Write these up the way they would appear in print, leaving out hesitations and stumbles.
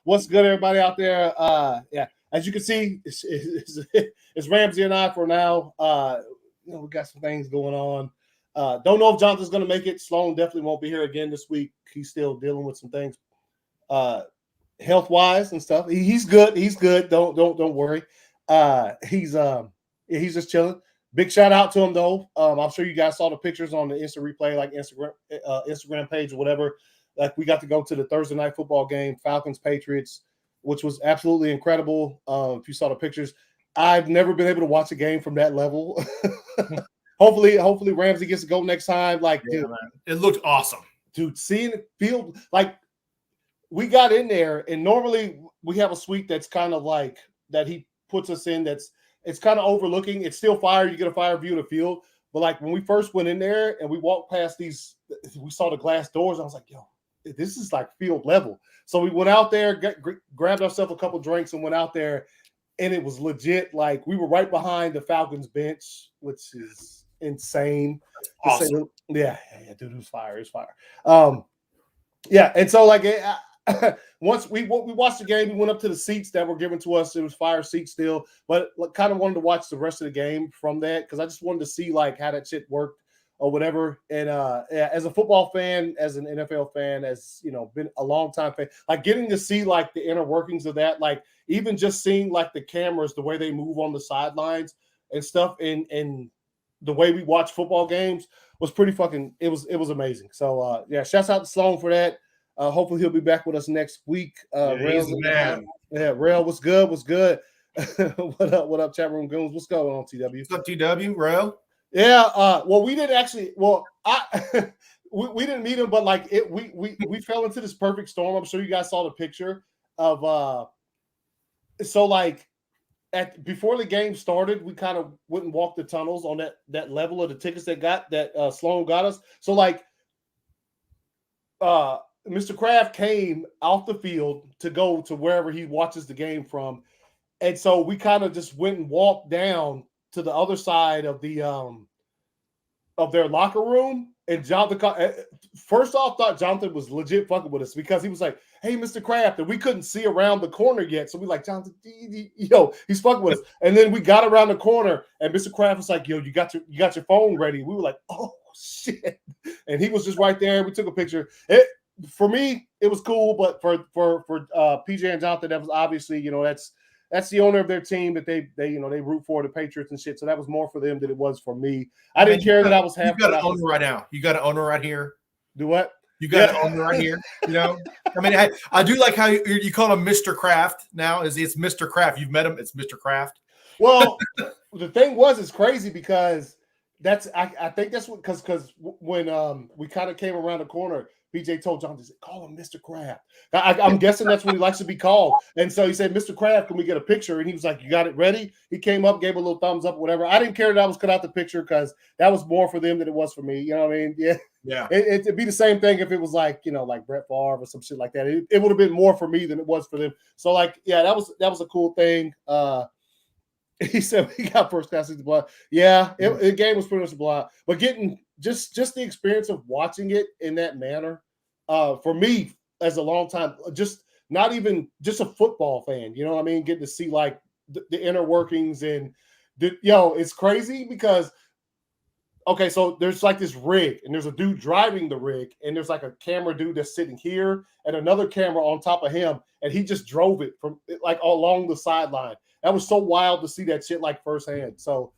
What's good, everybody out there? Yeah, as you can see, it's Ramsey and I for now. We got some things going on. Don't know if Jonathan's going to make it. Sloan definitely won't be here again this week. He's still dealing with some things, health-wise and stuff. He's good. He's good. Don't worry. He's just chilling. Big shout out to him though. I'm sure you guys saw the pictures on the instant replay, like Instagram page or whatever. Like we got to go to the Thursday night football game, Falcons Patriots, which was absolutely incredible. If you saw the pictures, I've never been able to watch a game from that level. Hopefully Ramsey gets to go next time. Like, dude, it looked awesome, dude. Seeing it feel like we got in there, and normally we have a suite that's kind of like that he puts us in. It's kind of overlooking. It's still fire. You get a fire view of the field. But like when we first went in there and we walked past these, we saw the glass doors. I was like, yo, this is like field level. So we went out there, grabbed ourselves a couple drinks and went out there, and it was legit. Like we were right behind the Falcons bench, which is insane. Awesome. Yeah, dude, it was fire. It was fire. Yeah, and so like once we watched the game, we went up to the seats that were given to us. It was fire seats still, but kind of wanted to watch the rest of the game from that because I just wanted to see like how that shit worked or whatever. And as a football fan, as an NFL fan, as you know, been a long time fan, like getting to see like the inner workings of that, like even just seeing like the cameras, the way they move on the sidelines and stuff, and the way we watch football games was pretty fucking. It was amazing. So yeah, shouts out to Sloan for that. Hopefully he'll be back with us next week. He's the man. Yeah, Rail, what's good? What's good? What up, chat room goons? What's going on, TW? What's up, TW? Rail? Yeah. Well, we didn't actually. Well, we didn't meet him, but like we fell into this perfect storm. I'm sure you guys saw the picture of. So like before the game started, we kind of went and walked the tunnels on that level of the tickets that Sloan got us. So like. Mr. Kraft came off the field to go to wherever he watches the game from. And so we kind of just went and walked down to the other side of the of their locker room. And Jonathan, first off, thought Jonathan was legit fucking with us because he was like, hey, Mr. Kraft, and we couldn't see around the corner yet. So we like, Jonathan, he's fucking with us. And then we got around the corner and Mr. Kraft was like, yo, you got your phone ready. We were like, oh shit. And he was just right there. We took a picture. For me, it was cool, but for PJ and Jonathan, that was obviously, that's the owner of their team that they root for, the Patriots and shit. So that was more for them than it was for me. I didn't care that I was half. You got an owner right now. You got an owner right here. Do what? You got an owner right here. I mean, I do like how you call him Mr. Kraft now. It's Mr. Kraft. You've met him. It's Mr. Kraft. Well, the thing it's crazy because I think that's what because when we kind of came around the corner. PJ told John, call him Mr. Kraft. I'm guessing that's what he likes to be called. And so he said, Mr. Kraft, can we get a picture? And he was like, you got it ready? He came up, gave a little thumbs up, whatever. I didn't care that I was cut out the picture because that was more for them than it was for me. You know what I mean? Yeah. Yeah. It'd be the same thing if it was like, like Brett Favre or some shit like that. It would have been more for me than it was for them. So like, yeah, that was a cool thing. He said we got first class seats blowout. Yeah, the game was pretty much a blowout. But getting just the experience of watching it in that manner, for me as a long time, just not even just a football fan, you know what I mean? Getting to see like the inner workings and it's crazy because okay, so there's like this rig and there's a dude driving the rig and there's like a camera dude that's sitting here and another camera on top of him and he just drove it from like along the sideline. That was so wild to see that shit like firsthand. So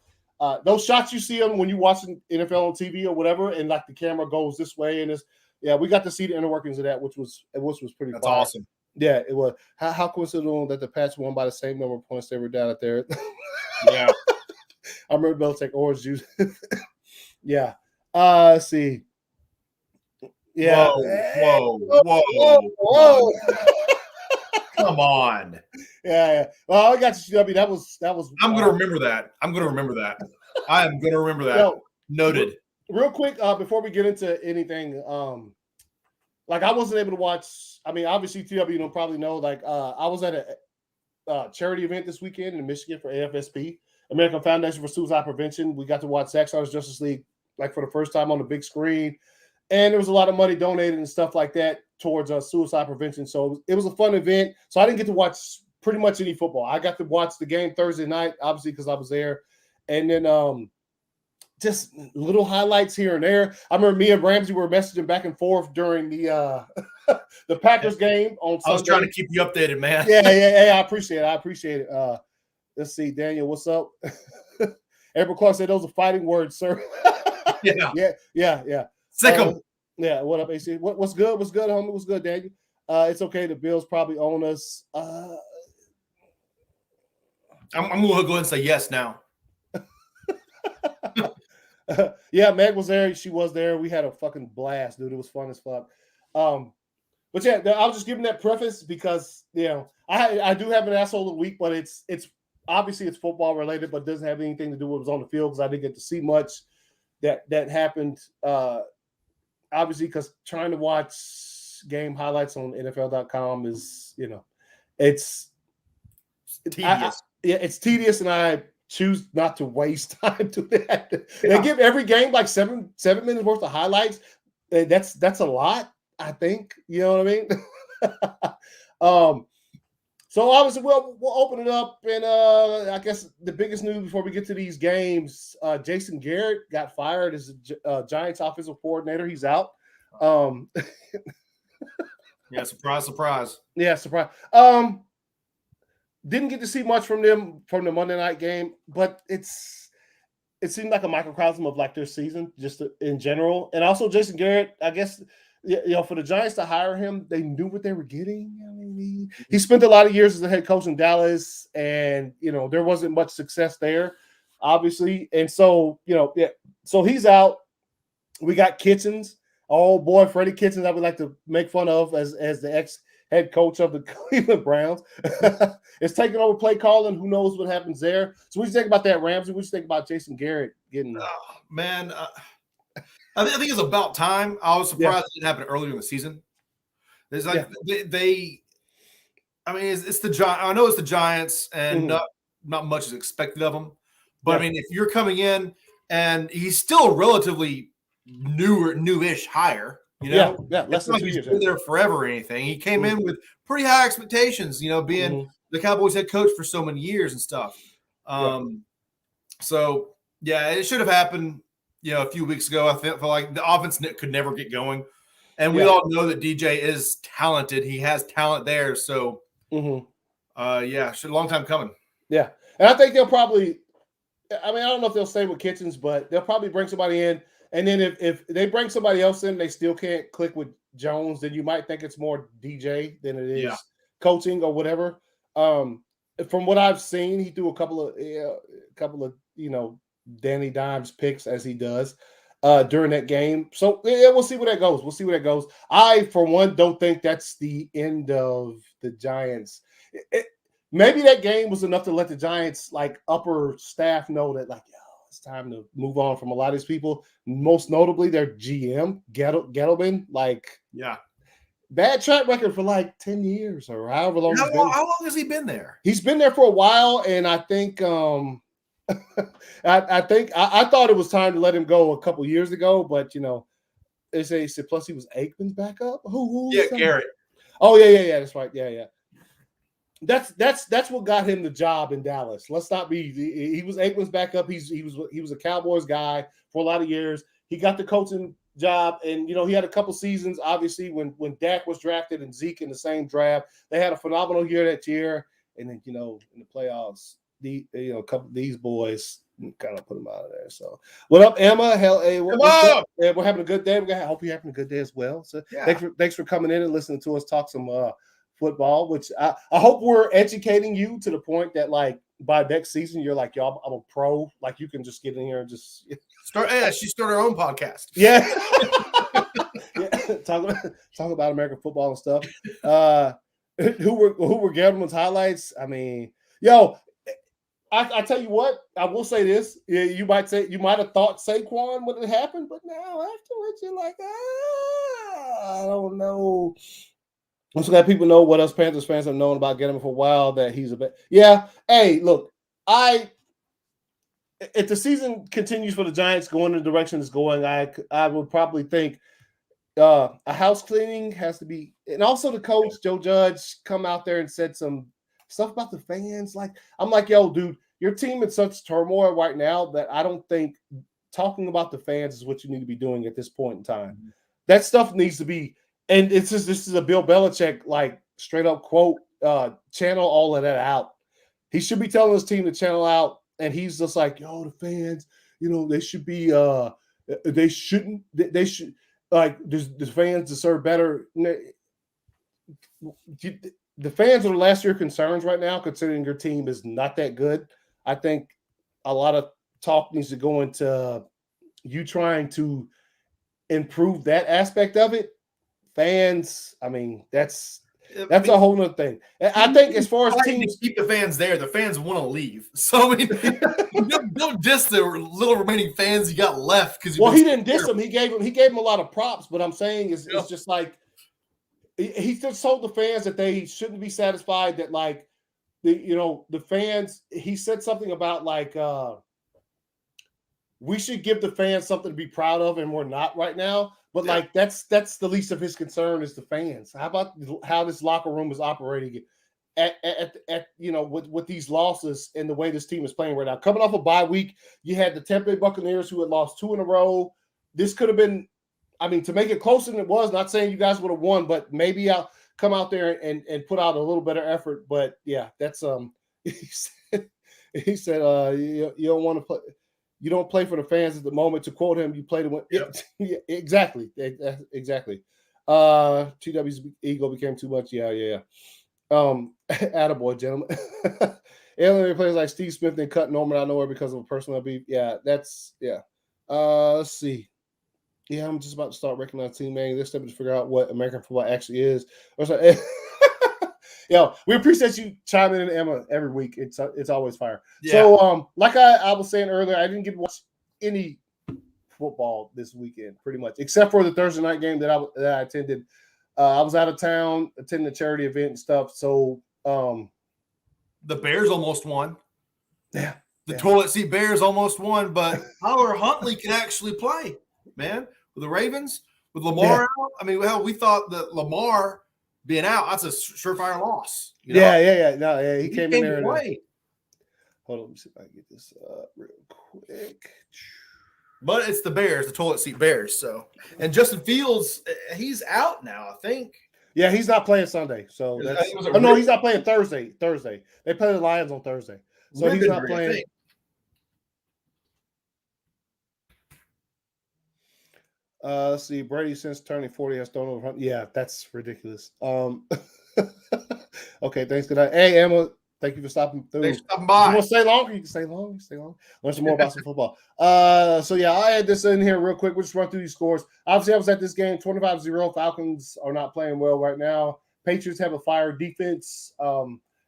those shots you see them when you're watching NFL on TV or whatever, and like the camera goes this way and we got to see the inner workings of that, which was pretty. That's awesome. Yeah, it was. How coincidental that the Pats won by the same number of points they were down at there. Yeah, I remember Belichick orange juice. Yeah. Let's see. Yeah. Whoa. Come on. Yeah. Well, I got you, CW. That was. I'm gonna remember that. I am gonna remember that. Yo, noted. Real quick, before we get into anything, like I wasn't able to watch. I mean, obviously, TW don't probably know. Like, I was at a charity event this weekend in Michigan for AFSP, American Foundation for Suicide Prevention. We got to watch Zack Snyder's Justice League like for the first time on the big screen. and there was a lot of money donated and stuff like that towards suicide prevention. So it was a fun event. So I didn't get to watch pretty much any football. I got to watch the game Thursday night, obviously, because I was there. And then just little highlights here and there. I remember me and Ramsey were messaging back and forth during the the Packers game on Sunday. I was trying to keep you updated, man. Yeah. I appreciate it. Let's see, Daniel, what's up? Edward Clark said those are fighting words, sir. Yeah. Sick 'em. Yeah, what up, AC? What's good? What's good, homie? What's good, Daniel? It's okay. The Bills probably own us. I'm going to go ahead and say yes now. Yeah, Meg was there. She was there. We had a fucking blast, dude. It was fun as fuck. But yeah, I was just giving that preface because I do have an asshole of the week, but it's obviously it's football related, but doesn't have anything to do with what was on the field because I didn't get to see much that happened. Obviously, because trying to watch game highlights on NFL.com is it's tedious. It's tedious, and I choose not to waste time to that. They give every game like seven minutes worth of highlights. That's a lot, I think. You know what I mean? So obviously we'll open it up, and I guess the biggest news before we get to these games, Jason Garrett got fired as Giants offensive coordinator. He's out. Yeah, surprise. Yeah, surprise. Didn't get to see much from them from the Monday night game, but it seemed like a microcosm of like their season just in general. And also Jason Garrett, I guess, for the Giants to hire him, they knew what they were getting. I mean, he spent a lot of years as a head coach in Dallas, and there wasn't much success there, obviously. And so so he's out. We got Kitchens, old boy Freddie Kitchens, I would like to make fun of as the ex-head coach of the Cleveland Browns. It's taking over play calling. Who knows what happens there? So what do you think about that, Ramsey? What do you think about Jason Garrett getting? Oh, man, I think it's about time. I was surprised it didn't happen earlier in the season. There's like I mean, it's the Giants. I know it's the Giants, and not much is expected of them. But I mean, if you're coming in and he's still relatively newish hire, less than 2 years. He's been there forever or anything. He came in with pretty high expectations, being the Cowboys head coach for so many years and stuff. So it should have happened. A few weeks ago. I felt like the offense could never get going. And we all know that DJ is talented. He has talent there. So, should a long time coming. Yeah. And I think they'll probably – I mean, I don't know if they'll stay with Kitchens, but they'll probably bring somebody in. And then if they bring somebody else in, they still can't click with Jones, then you might think it's more DJ than it is coaching or whatever. From what I've seen, he threw a couple of Danny Dimes picks as he does during that game. So we'll see where that goes. I, for one, don't think that's the end of the Giants. Maybe that game was enough to let the Giants upper staff know that it's time to move on from a lot of these people. Most notably their GM, Gettleman. Bad track record for 10 years or however long. How long has he been there? He's been there for a while, and I think I thought it was time to let him go a couple years ago, but they said plus he was Aikman's backup. Garrett. Oh yeah, that's right. Yeah. That's what got him the job in Dallas. Let's not be. He was Aikman's backup. He was a Cowboys guy for a lot of years. He got the coaching job, and he had a couple seasons. Obviously, when Dak was drafted and Zeke in the same draft, they had a phenomenal year that year. And then in the playoffs, a couple of these boys kind of put them out of there. So, what up, Emma? What's up? Yeah, we're having a good day. I hope you're having a good day as well. So, thanks for coming in and listening to us talk some football. Which I hope we're educating you to the point that by next season you're y'all, I'm a pro. You can just get in here and just start. She started her own podcast. Yeah. Talk about American football and stuff. Who were Gettleman's highlights? I mean, I tell you what, I will say this. Yeah, you might have thought Saquon would have happened, but now afterwards you're I don't know. I'm just glad people know what us Panthers fans have known about Gettleman for a while, that he's a bit. Yeah. Hey, look, if the season continues for the Giants going in the direction it's going, I would probably think A house cleaning has to be, and also the coach Joe Judge come out there and said some stuff about the fans. Like I'm like, yo, dude, your team in such turmoil right now that I don't think talking about the fans is what you need to be doing at this point in time. Mm-hmm. That stuff needs to be, and it's just this is a Bill Belichick like straight up quote. Channel all of that out. He should be telling his team to channel out, and he's just like, yo, the fans, you know, they should be, they shouldn't, they should. Like, the fans deserve better. The fans are the last of your concerns right now, considering your team is not that good. I think a lot of talk needs to go into you trying to improve that aspect of it. Fans, I mean, that's a whole nother thing. I think as far as teams keep the fans there, the fans want to leave. So I mean, don't diss the little remaining fans you got left because he didn't diss them. He gave them a lot of props. But I'm saying is it's just like he just told the fans that they shouldn't be satisfied that like the fans. He said something about like we should give the fans something to be proud of, and we're not right now. But like that's the least of his concern is the fans. How about how this locker room is operating at with these losses and the way this team is playing right now. Coming off a bye week, you had the Tampa Bay Buccaneers who had lost 2 in a row. This could have been, I mean, to make it closer than it was. Not saying you guys would have won, but maybe I'll come out there and put out a little better effort. But yeah, that's he said you don't want to play. You don't play for the fans at the moment. To quote him, you play to win. Yep. Yeah, exactly. TW's ego became too much. Yeah. Attaboy, gentlemen. Alien players like Steve Smith and cut Norman out of nowhere because of a personal beef. Yeah, that's let's see. Yeah, I'm just about to start recognizing team name. This step to figure out what American football actually is. Yo, we appreciate you chiming in, Emma, every week. It's always fire. Yeah. So, like I was saying earlier, I didn't get to watch any football this weekend, pretty much, except for the Thursday night game that I attended. I was out of town attending a charity event and stuff. So, the Bears almost won. Yeah, the toilet seat Bears almost won, but Tyler Huntley can actually play, man. With the Ravens, with Lamar out. I mean, hell, we thought that Lamar being out, that's a surefire loss. You know? Yeah. No, he came in there and play. Hold on, let me see if I can get this real quick. But it's the Bears, the toilet seat Bears. So, and Justin Fields, he's out now, I think. Yeah, he's not playing Sunday. So that's no, he's not playing Thursday. They play the Lions on Thursday. So he's not playing. Let's see. Brady, since turning 40, has thrown over. Yeah, that's ridiculous. Okay, thanks. Good night. Hey, Emma, thank you for stopping through. Thanks for stopping by. You want to stay longer? You can stay long. Learn some more about some football. So yeah, I had this in here real quick. We'll just run through these scores. Obviously, I was at this game 25-0. Falcons are not playing well right now. Patriots have a fire defense.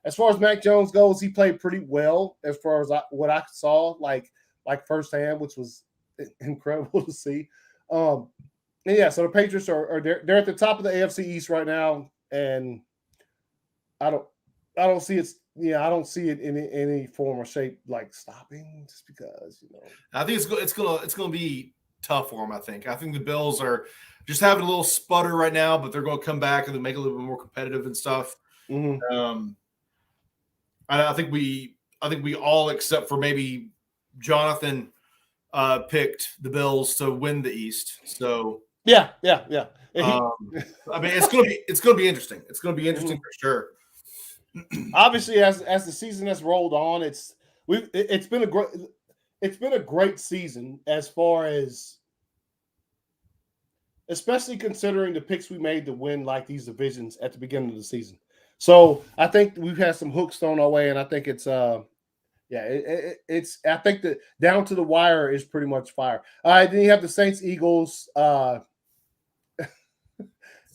As far as Mac Jones goes, he played pretty well as far as what I saw, like firsthand, which was incredible to see. And yeah, so the Patriots are they're at the top of the AFC East right now, and I don't see it. Yeah, I don't see it in any form or shape like stopping just because I think it's gonna be tough for them. I think the Bills are just having a little sputter right now, but they're going to come back and make it a little bit more competitive and stuff. Mm-hmm. I think we all except for maybe Jonathan picked the Bills to win the East. So yeah. I mean, it's gonna be interesting. It's gonna be interesting for sure. Obviously, as the season has rolled on, it's been a great season as far as, especially considering the picks we made to win like these divisions at the beginning of the season. So I think we've had some hooks thrown our way, and I think it's it's I think that down to the wire is pretty much fire. All right, then you have the Saints Eagles. I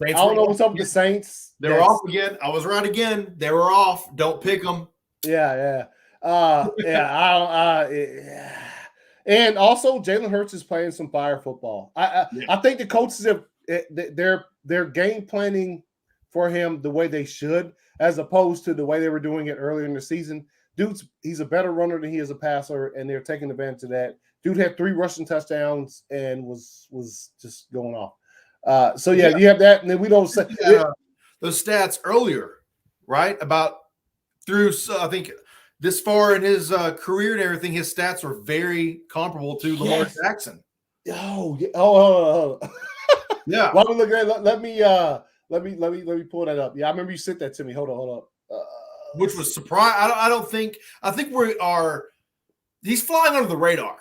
don't know what's up with the Saints. They're off again. I was right again. They were off. Don't pick them. Yeah. And also Jalen Hurts is playing some fire football. I think the coaches have they're game planning for him the way they should, as opposed to the way they were doing it earlier in the season. He's a better runner than he is a passer, and they're taking advantage of that. Dude had 3 rushing touchdowns and was just going off. So yeah, you have that, and then we don't say those stats earlier, right? About through, I think this far in his career and everything, his stats are very comparable to Lamar Jackson. Oh. Yeah. While we look at it, let me pull that up. Yeah, I remember you sent that to me. Hold on. Which was surprise. I think he's flying under the radar.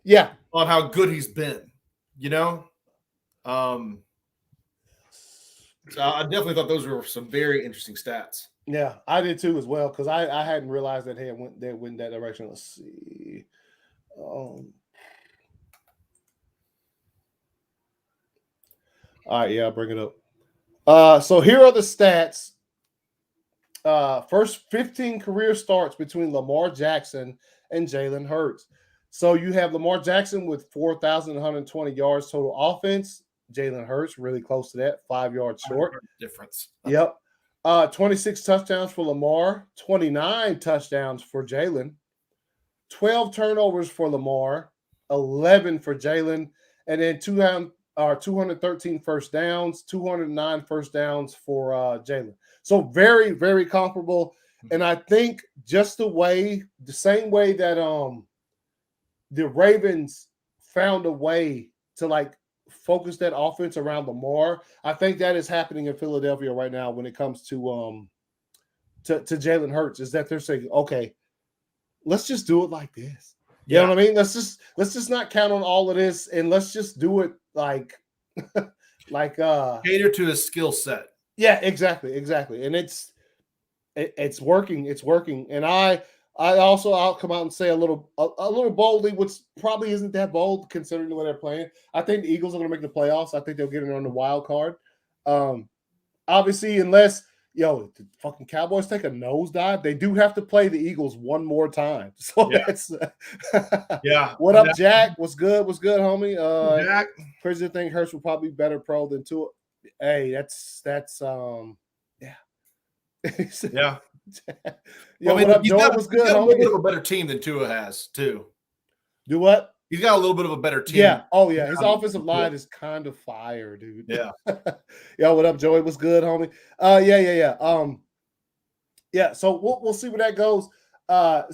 Yeah. On how good he's been, you know? So I definitely thought those were some very interesting stats. Yeah, I did too as well, because I hadn't realized that they went that direction. Let's see. All right, yeah, I'll bring it up. So here are the stats. First 15 career starts between Lamar Jackson and Jalen Hurts. So you have Lamar Jackson with 4,120 yards total offense. Jalen Hurts really close to that, 5 yards short. Difference. Yep. 26 touchdowns for Lamar, 29 touchdowns for Jalen, 12 turnovers for Lamar, 11 for Jalen, and then 213 first downs, 209 first downs for Jalen. So very, very comparable. And I think just the same way that the Ravens found a way to like focus that offense around Lamar, I think that is happening in Philadelphia right now when it comes to Jalen Hurts, is that they're saying, okay, let's just do it like this. You know what I mean? Let's just not count on all of this, and let's just do it like cater to his skill set. Yeah, exactly. And it's working. It's working. And I'll come out and say a little boldly, which probably isn't that bold considering the way they're playing. I think the Eagles are going to make the playoffs. I think they'll get in on the wild card. Obviously, unless the fucking Cowboys take a nosedive, they do have to play the Eagles one more time. So that's What up, Jack? What's good, homie? Jack, crazy thing, Hurts will probably be better pro than Tua. Hey, that's yeah. Yeah. What up, Joey? What's good, homie? He's got a little bit of a better team than Tua has, too. Do what? He's got a little bit of a better team. Yeah. Oh, yeah. His offensive line is kind of fire, dude. Yeah. What up, Joey? What's good, homie? Yeah. So we'll see where that goes.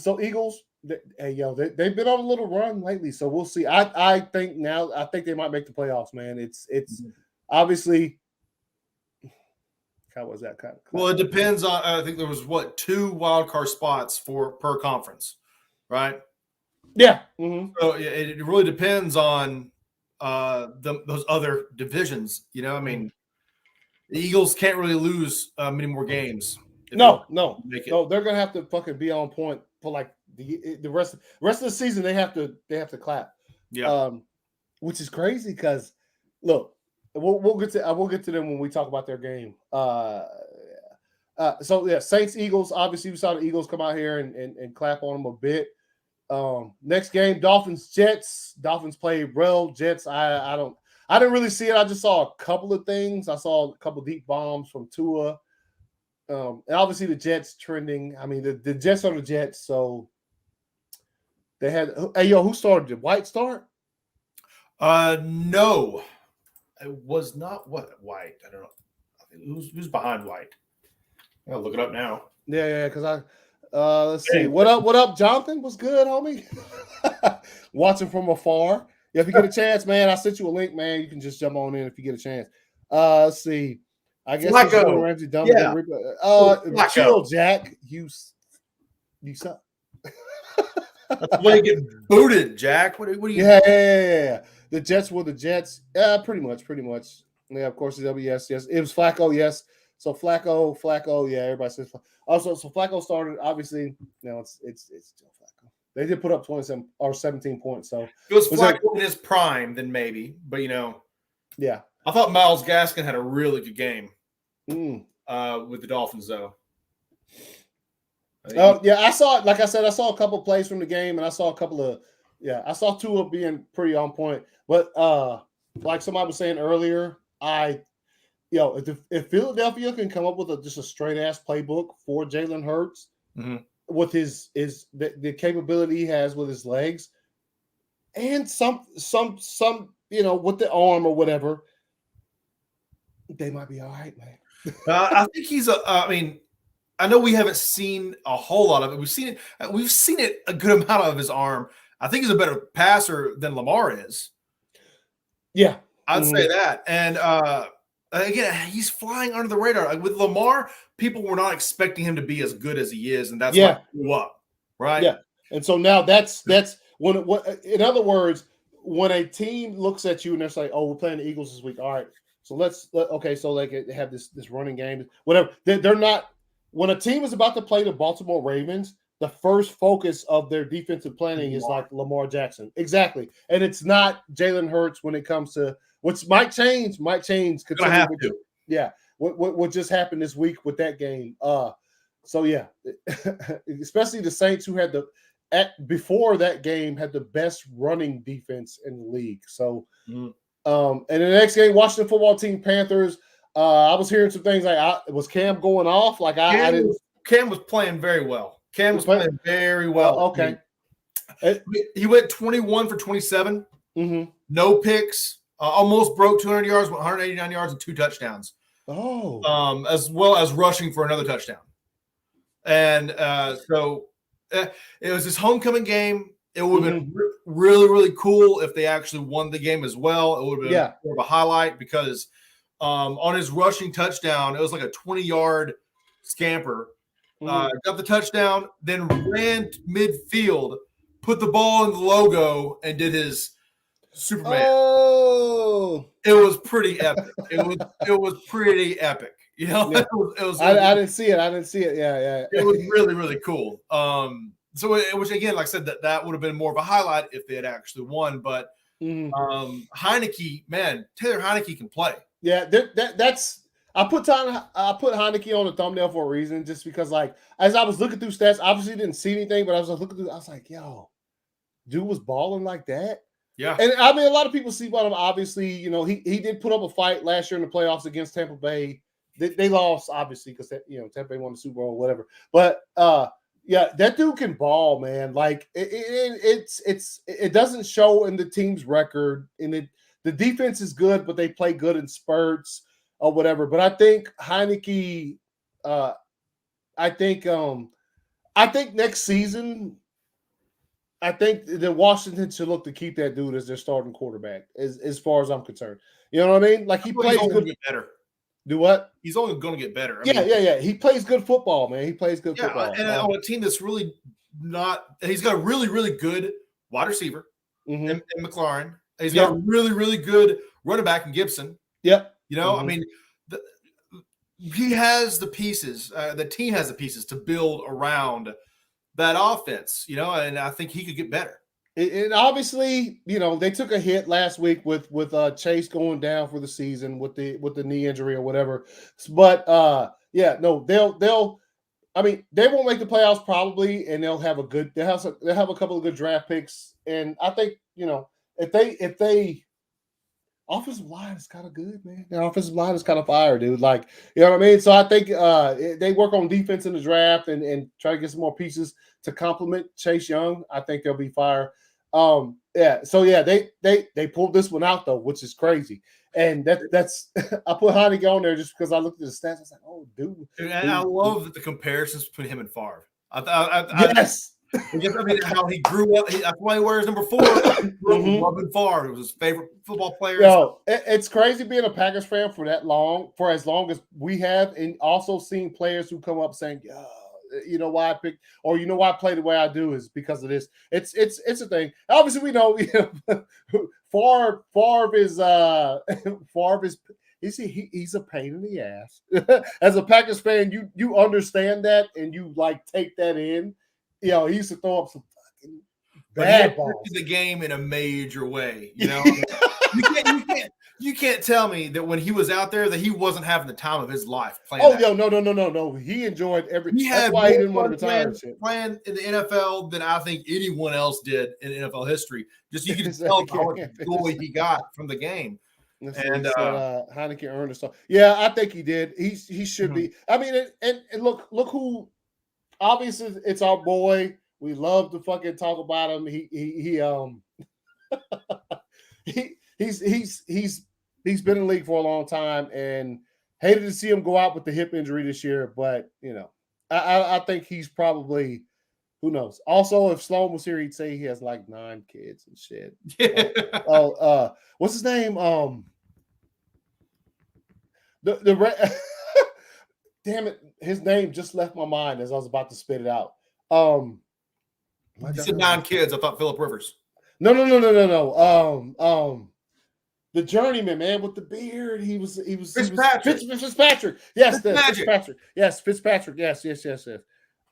So Eagles, they've been on a little run lately. So we'll see. I think they might make the playoffs, man. It's obviously. How was that kind of? Well, it depends on. I think there was 2 wild card spots per conference, right? Yeah. Mm-hmm. So it really depends on those other divisions. I mean, the Eagles can't really lose many more games. No. They're gonna have to fucking be on point for like the rest of the season. They have to clap. Yeah. Which is crazy because look. We'll get to them when we talk about their game. Saints Eagles. Obviously, we saw the Eagles come out here and clap on them a bit. Next game, Dolphins Jets. Dolphins played well. Jets. I didn't really see it. I just saw a couple of things. I saw a couple of deep bombs from Tua. And obviously the Jets trending. I mean the Jets are the Jets. So they had. Hey who started? Did White start? No. It was not White. I don't know. Who's behind White? I'll look it up now. Yeah, because let's see. What up, Jonathan? What's good, homie? Watching from afar. Yeah, if you get a chance, man, I sent you a link, man. You can just jump on in if you get a chance. Let's see. I guess Flacco. Ramsey dumb. Yeah. Chill, Jack. You suck. That's the way you get booted, Jack. What are you? Yeah. The Jets were the Jets. Pretty much. Yeah, of course, the WS. Yes, it was Flacco. Yes. So Flacco. Yeah, everybody says. Also, so Flacco started. Obviously, it's still Flacco. They did put up 27 or 17 points. So if it was Flacco in his prime, then maybe. But yeah. I thought Myles Gaskin had a really good game with the Dolphins, though. I saw it. Like I said, I saw a couple plays from the game, and I saw a couple of. Yeah, I saw Tua being pretty on point. But like somebody was saying earlier, if Philadelphia can come up with just a straight ass playbook for Jalen Hurts with the capability he has with his legs and some with the arm or whatever, They might be all right, man. I think he's I mean, I know we haven't seen a whole lot of it. We've seen it a good amount of his arm. I think he's a better passer than Lamar is. Yeah, I'd say that. And again, he's flying under the radar. Like with Lamar, people were not expecting him to be as good as he is, and that's why he grew up, right? Yeah, and so now that's when. In other words, when a team looks at you and they're like, "Oh, we're playing the Eagles this week. All right, so okay, so they have this running game, whatever." They're not. When a team is about to play the Baltimore Ravens, the first focus of their defensive planning is like Lamar Jackson, exactly, and it's not Jalen Hurts when it comes to which might change. Gonna have to. Yeah, what just happened this week with that game? So yeah, especially the Saints who had before that game had the best running defense in the league. So, and the next game, Washington football team Panthers. I was hearing some things like, was Cam going off? Like I didn't. Cam was playing very well. Cam was playing very well. Okay. He went 21 for 27. No picks. Almost broke 200 yards, 189 yards, and 2 touchdowns. Oh. As well as rushing for another touchdown. And so it was his homecoming game. It would have been really, really cool if they actually won the game as well. It would have been more of a highlight because on his rushing touchdown, it was like a 20-yard scamper. Got the touchdown, then ran midfield, put the ball in the logo, and did his Superman. Oh, it was pretty epic. It was pretty epic. You know, yeah. it was I didn't see it. Yeah. It was really, really cool. So it was, again, like I said, that would have been more of a highlight if they had actually won. But Heineke, man, Taylor Heineke can play. Yeah, that's I put Heineke on the thumbnail for a reason, just because, like, as I was looking through stats, obviously didn't see anything, but I was looking through, I was like, yo, dude was balling like that. Yeah. And I mean, a lot of people see about him. Obviously, you know, he did put up a fight last year in the playoffs against Tampa Bay. They lost, obviously, because Tampa Bay won the Super Bowl or whatever. But yeah, that dude can ball, man. Like it doesn't show in the team's record, and the defense is good, but they play good in spurts or whatever. But I think Heineke, I think next season, I think that Washington should look to keep that dude as their starting quarterback, as far as I'm concerned. You know what I mean? Like, he plays good. Get better. Do what? He's only going to get better. I mean, He plays good football, man. He plays good football. And on a team that's really not – he's got a really, really good wide receiver in McLaurin. He's got a really, really good running back in Gibson. Yep. You know, I mean, he has the pieces. The team has the pieces to build around that offense, you know, and I think he could get better. And obviously, you know, they took a hit last week with Chase going down for the season with the knee injury or whatever. But they'll I mean, they won't make the playoffs probably, and they'll have a couple of good draft picks. And I think, you know, if they offensive line is kind of good, man. Their offensive line is kind of fire, dude. Like, you know what I mean? So I think they work on defense in the draft and try to get some more pieces to complement Chase Young. I think they'll be fire. So they pulled this one out though, which is crazy. And that's I put Heineke on there just because I looked at the stats. I was like, oh, dude. And I love the comparisons between him and Favre. Yes. I mean, how he grew up. That's why he wears number 4. Loving Favre. It was his favorite football player. Yo, it's crazy being a Packers fan for as long as we have, and also seeing players who come up saying, you know why I picked, or you know why I play the way I do is because of this. It's a thing. Obviously, we know Favre is he's a pain in the ass. As a Packers fan, you understand that and you like take that in. You know, he used to throw up some fucking bad balls. The game in a major way, you know. You can't tell me that when he was out there that he wasn't having the time of his life playing. Oh, no. He enjoyed everything. That's why he didn't want to retire. Playing in the NFL than I think anyone else did in NFL history. Just you can tell how much joy he got from the game. And Heineke earned it. So yeah, I think he did. He should be. I mean, and look who. Obviously, it's our boy. We love to fucking talk about him. He's He's been in the league for a long time, and hated to see him go out with the hip injury this year. But I think he's probably, who knows. Also, if Sloan was here, he'd say he has like 9 kids and shit. What's his name? Damn it, his name just left my mind as I was about to spit it out. You said 9 kids. I thought Phillip Rivers. No. The journeyman, man, with the beard. He was Fitzpatrick. Fitzpatrick. Yes, Fitzpatrick. Yes, Fitzpatrick. Yes.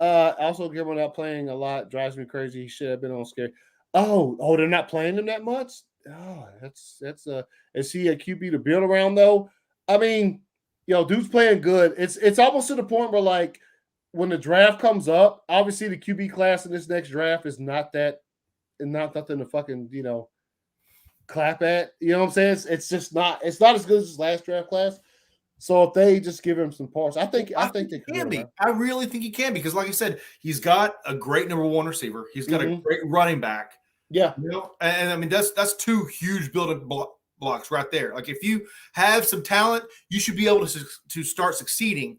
Also, Gilmore not playing a lot drives me crazy. He should have been on scary. Oh, they're not playing him that much. Oh, that's is he a QB to build around though? I mean, dude's playing good. It's almost to the point where, like, when the draft comes up, obviously the QB class in this next draft is not nothing to fucking clap at. You know what I'm saying? It's just not. It's not as good as his last draft class. So if they just give him some parts, I think they can be. I really think he can, because, like I said, he's got a great number 1 receiver. He's got a great running back. Yeah, and I mean that's 2 huge building blocks right there. Like, if you have some talent, you should be able to start succeeding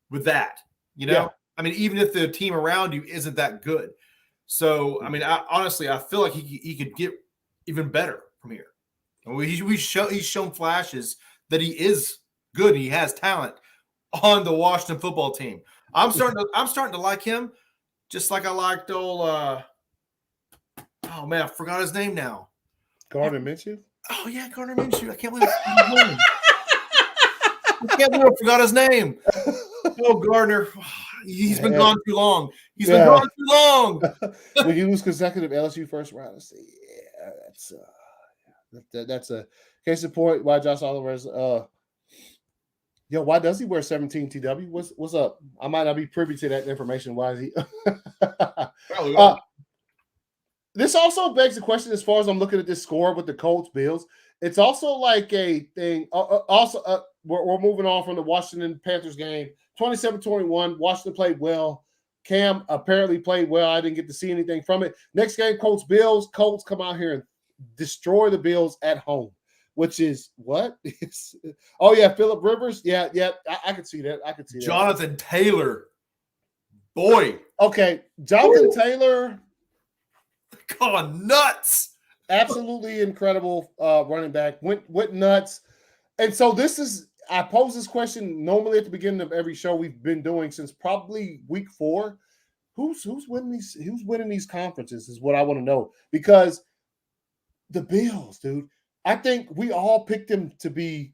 with that. Yeah. I mean, even if the team around you isn't that good. So, I mean, honestly, I feel like he could get even better from here. He's shown flashes that he is good. He has talent on the Washington football team. I'm starting to like him, just like I liked old. Oh man, I forgot his name now. Gardner Minshew. Oh yeah, Gardner Minshew. I can't believe I forgot his name. Oh, Gardner. He's been gone too long. He's been gone too long. When you lose consecutive LSU first round, that's a case in point why Josh Oliver's why does he wear 17 TW? What's up? I might not be privy to that information. Why is he? This also begs the question, as far as I'm looking at this score with the Colts Bills. It's also like a thing. We're moving on from the Washington Panthers game. 27-21. Washington played well. Cam apparently played well. I didn't get to see anything from it. Next game, Colts Bills. Colts come out here and destroy the Bills at home, which is what? Phillip Rivers. Yeah. I could see that. Jonathan Taylor. Boy. Okay. Jonathan Taylor. Gone nuts. Absolutely incredible running back. Went nuts. And so I pose this question normally at the beginning of every show we've been doing since probably week 4. Who's winning these conferences is what I want to know, because the Bills, dude, I think we all picked them to be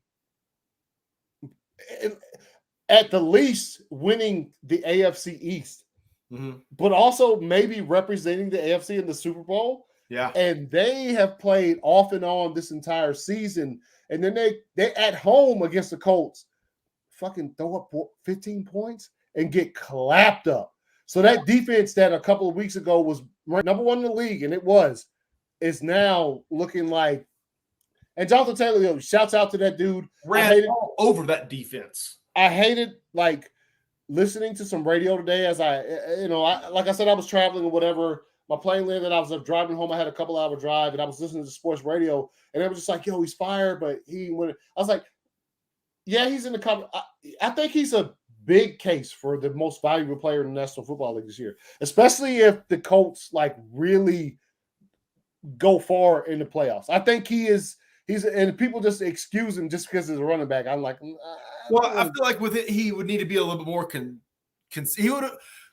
at the least winning the AFC East. Mm-hmm. But also maybe representing the AFC in the Super Bowl. Yeah. And they have played off and on this entire season. And then they at home against the Colts fucking throw up 15 points and get clapped up. So that defense that a couple of weeks ago was number 1 in the league, and is now looking like. And Jonathan Taylor, shouts out to that dude. Ran all over that defense. I hated, like, listening to some radio today as like I said, I was traveling or whatever. My plane landed. I was driving home. I had a couple hour drive, and I was listening to sports radio, and it was just like, "Yo, he's fired," but he went. I was like, "Yeah, he's in the cover." I think he's a big case for the most valuable player in the National Football League this year, especially if the Colts like really go far in the playoffs. I think he is. And people just excuse him just because he's a running back. I'm like, well, I feel like with it, he would need to be a little bit more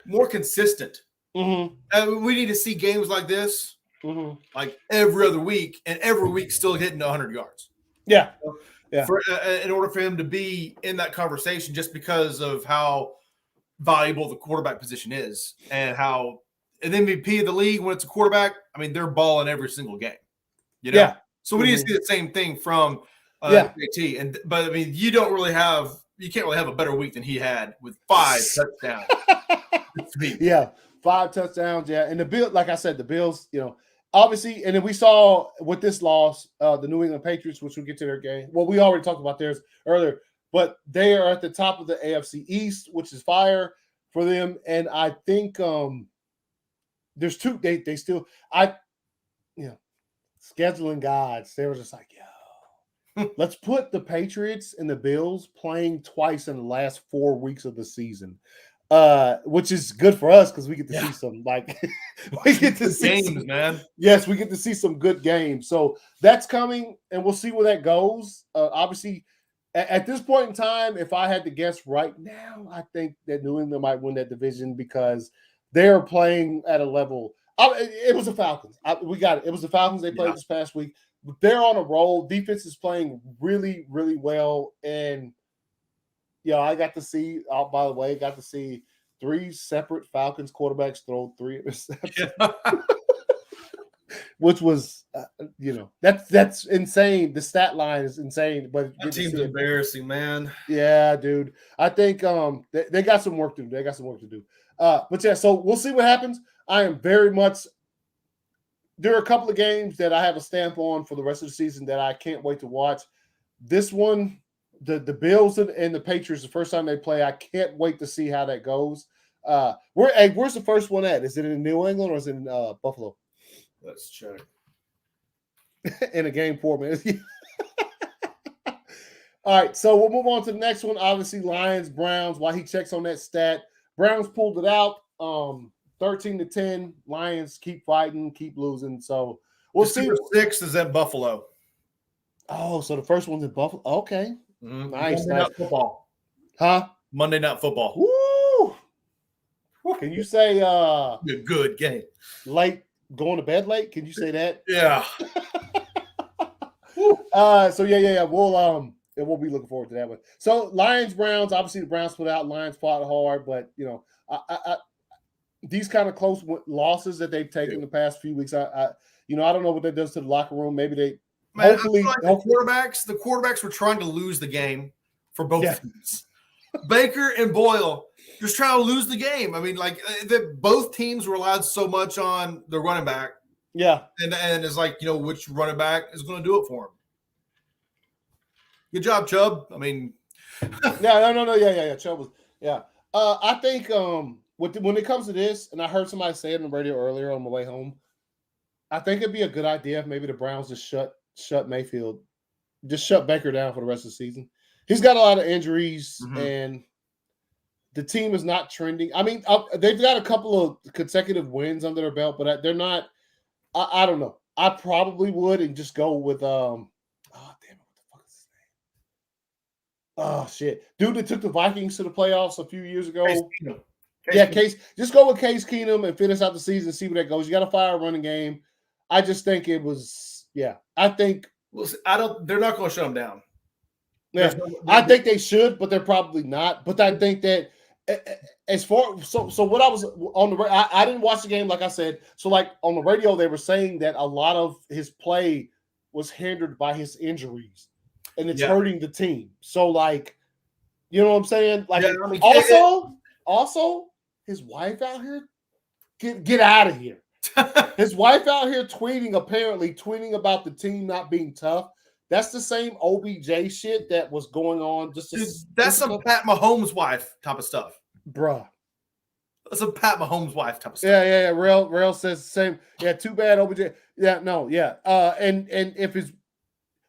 more consistent. Mm-hmm. We need to see games like this, like every other week, and every week still hitting 100 yards. Yeah. In order for him to be in that conversation, just because of how valuable the quarterback position is, and how an MVP of the league, when it's a quarterback, I mean, they're balling every single game. Yeah. So we need to see the same thing from JT. But I mean, you can't really have a better week than he had with 5 touchdowns. Yeah, 5 touchdowns. Yeah, and the Bills, like I said, the Bills, obviously, and then we saw with this loss, the New England Patriots, which we'll get to their game. Well, we already talked about theirs earlier, but they are at the top of the AFC East, which is fire for them. And I think there's 2. They still scheduling gods. They were just like, yo, Let's put the Patriots and the Bills playing twice in the last 4 weeks of the season, which is good for us because we get to see some we get to see games, man. Yes, we get to see some good games. So that's coming, and we'll see where that goes. Obviously, at this point in time, if I had to guess right now, I think that New England might win that division because they're playing at a level. It was the Falcons. We got it. It was the Falcons they played this past week. They're on a roll. Defense is playing really, really well. And, I got to see, by the way, got to see 3 separate Falcons quarterbacks throw 3 interceptions. Yeah. Which was, that's insane. The stat line is insane. But that team's embarrassing, man. Yeah, dude. I think they got some work to do. They got some work to do. But yeah, so we'll see what happens. I am very much. There are a couple of games that I have a stamp on for the rest of the season that I can't wait to watch. This one, the Bills and the Patriots, the first time they play, I can't wait to see how that goes. Where's the first one at? Is it in New England or is it in Buffalo? Let's check. In a game 4 minutes. All right, so we'll move on to the next one. Obviously, Lions, Browns. While he checks on that stat, Browns pulled it out. 13-10. Lions keep fighting, keep losing. So we'll see. 6 is at Buffalo. Oh, so the first one's in Buffalo. Okay. Mm-hmm. Nice. Monday Night Football. Huh? Monday Night Football. Woo! Can you say a good game? Late, going to bed late? Can you say that? Yeah. So yeah. We'll be looking forward to that one. So Lions, Browns. Obviously, the Browns put out. Lions fought hard, but these kind of close losses that they've taken the past few weeks, I don't know what that does to the locker room. Maybe they hopefully the quarterbacks were trying to lose the game for both teams. Baker and Boyle just trying to lose the game. I mean, both teams relied so much on the running back. Yeah, and it's which running back is going to do it for him. Good job, Chubb. I mean, yeah. Chubb was I think when it comes to this, and I heard somebody say it on the radio earlier on my way home, I think it'd be a good idea if maybe the Browns just shut Mayfield, just shut Baker down for the rest of the season. He's got a lot of injuries, and the team is not trending. I mean, they've got a couple of consecutive wins under their belt, but they're not. I don't know. I probably would and just go with oh damn it, what the fuck is his name? Oh shit, dude that took the Vikings to the playoffs a few years ago. Case. Just go with Case Keenum and finish out the season and see where that goes. You got to fire a running game. I just think it was. Yeah, I think. Well, they're not going to shut him down. Yeah, I think they should, but they're probably not. But I think that as far so what I was on the I didn't watch the game like I said. So on the radio they were saying that a lot of his play was hindered by his injuries, and it's hurting the team. So you know what I'm saying? Also his wife out here, get out of here. His wife out here tweeting about the team not being tough. That's the same OBJ shit that was going on. That's some Pat Mahomes' wife type of stuff. Bruh. That's some Pat Mahomes' wife type of stuff. Yeah. Rail says the same. Yeah, too bad OBJ. Yeah, no, yeah. And if it's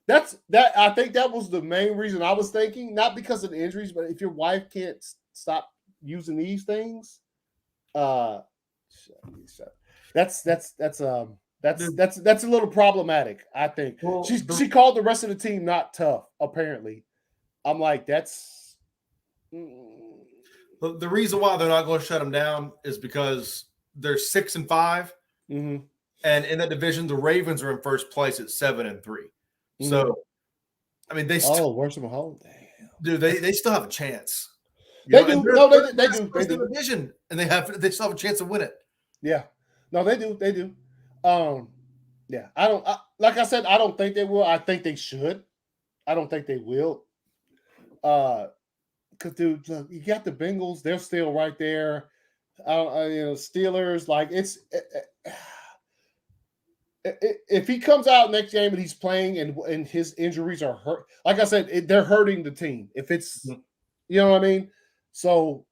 I think that was the main reason I was thinking, not because of the injuries, but if your wife can't stop using these things, that's a little problematic, I think. Well, she called the rest of the team not tough, apparently. I'm like, that's the reason why they're not going to shut them down is because they're 6-5. Mm-hmm. And in that division, the Ravens are in first place at 7-3. Mm-hmm. So I mean they worse than Mahomes. Dude, they still have a chance. They do. No, they do. They do. Division, and they still have a chance to win it. Yeah. No, they do. They do. Yeah. Like I said, I don't think they will. I think they should. I don't think they will. Because dude, look, you got the Bengals. They're still right there. Steelers. If he comes out next game and he's playing and his injuries are hurt, like I said, they're hurting the team. If it's, you know what I mean? So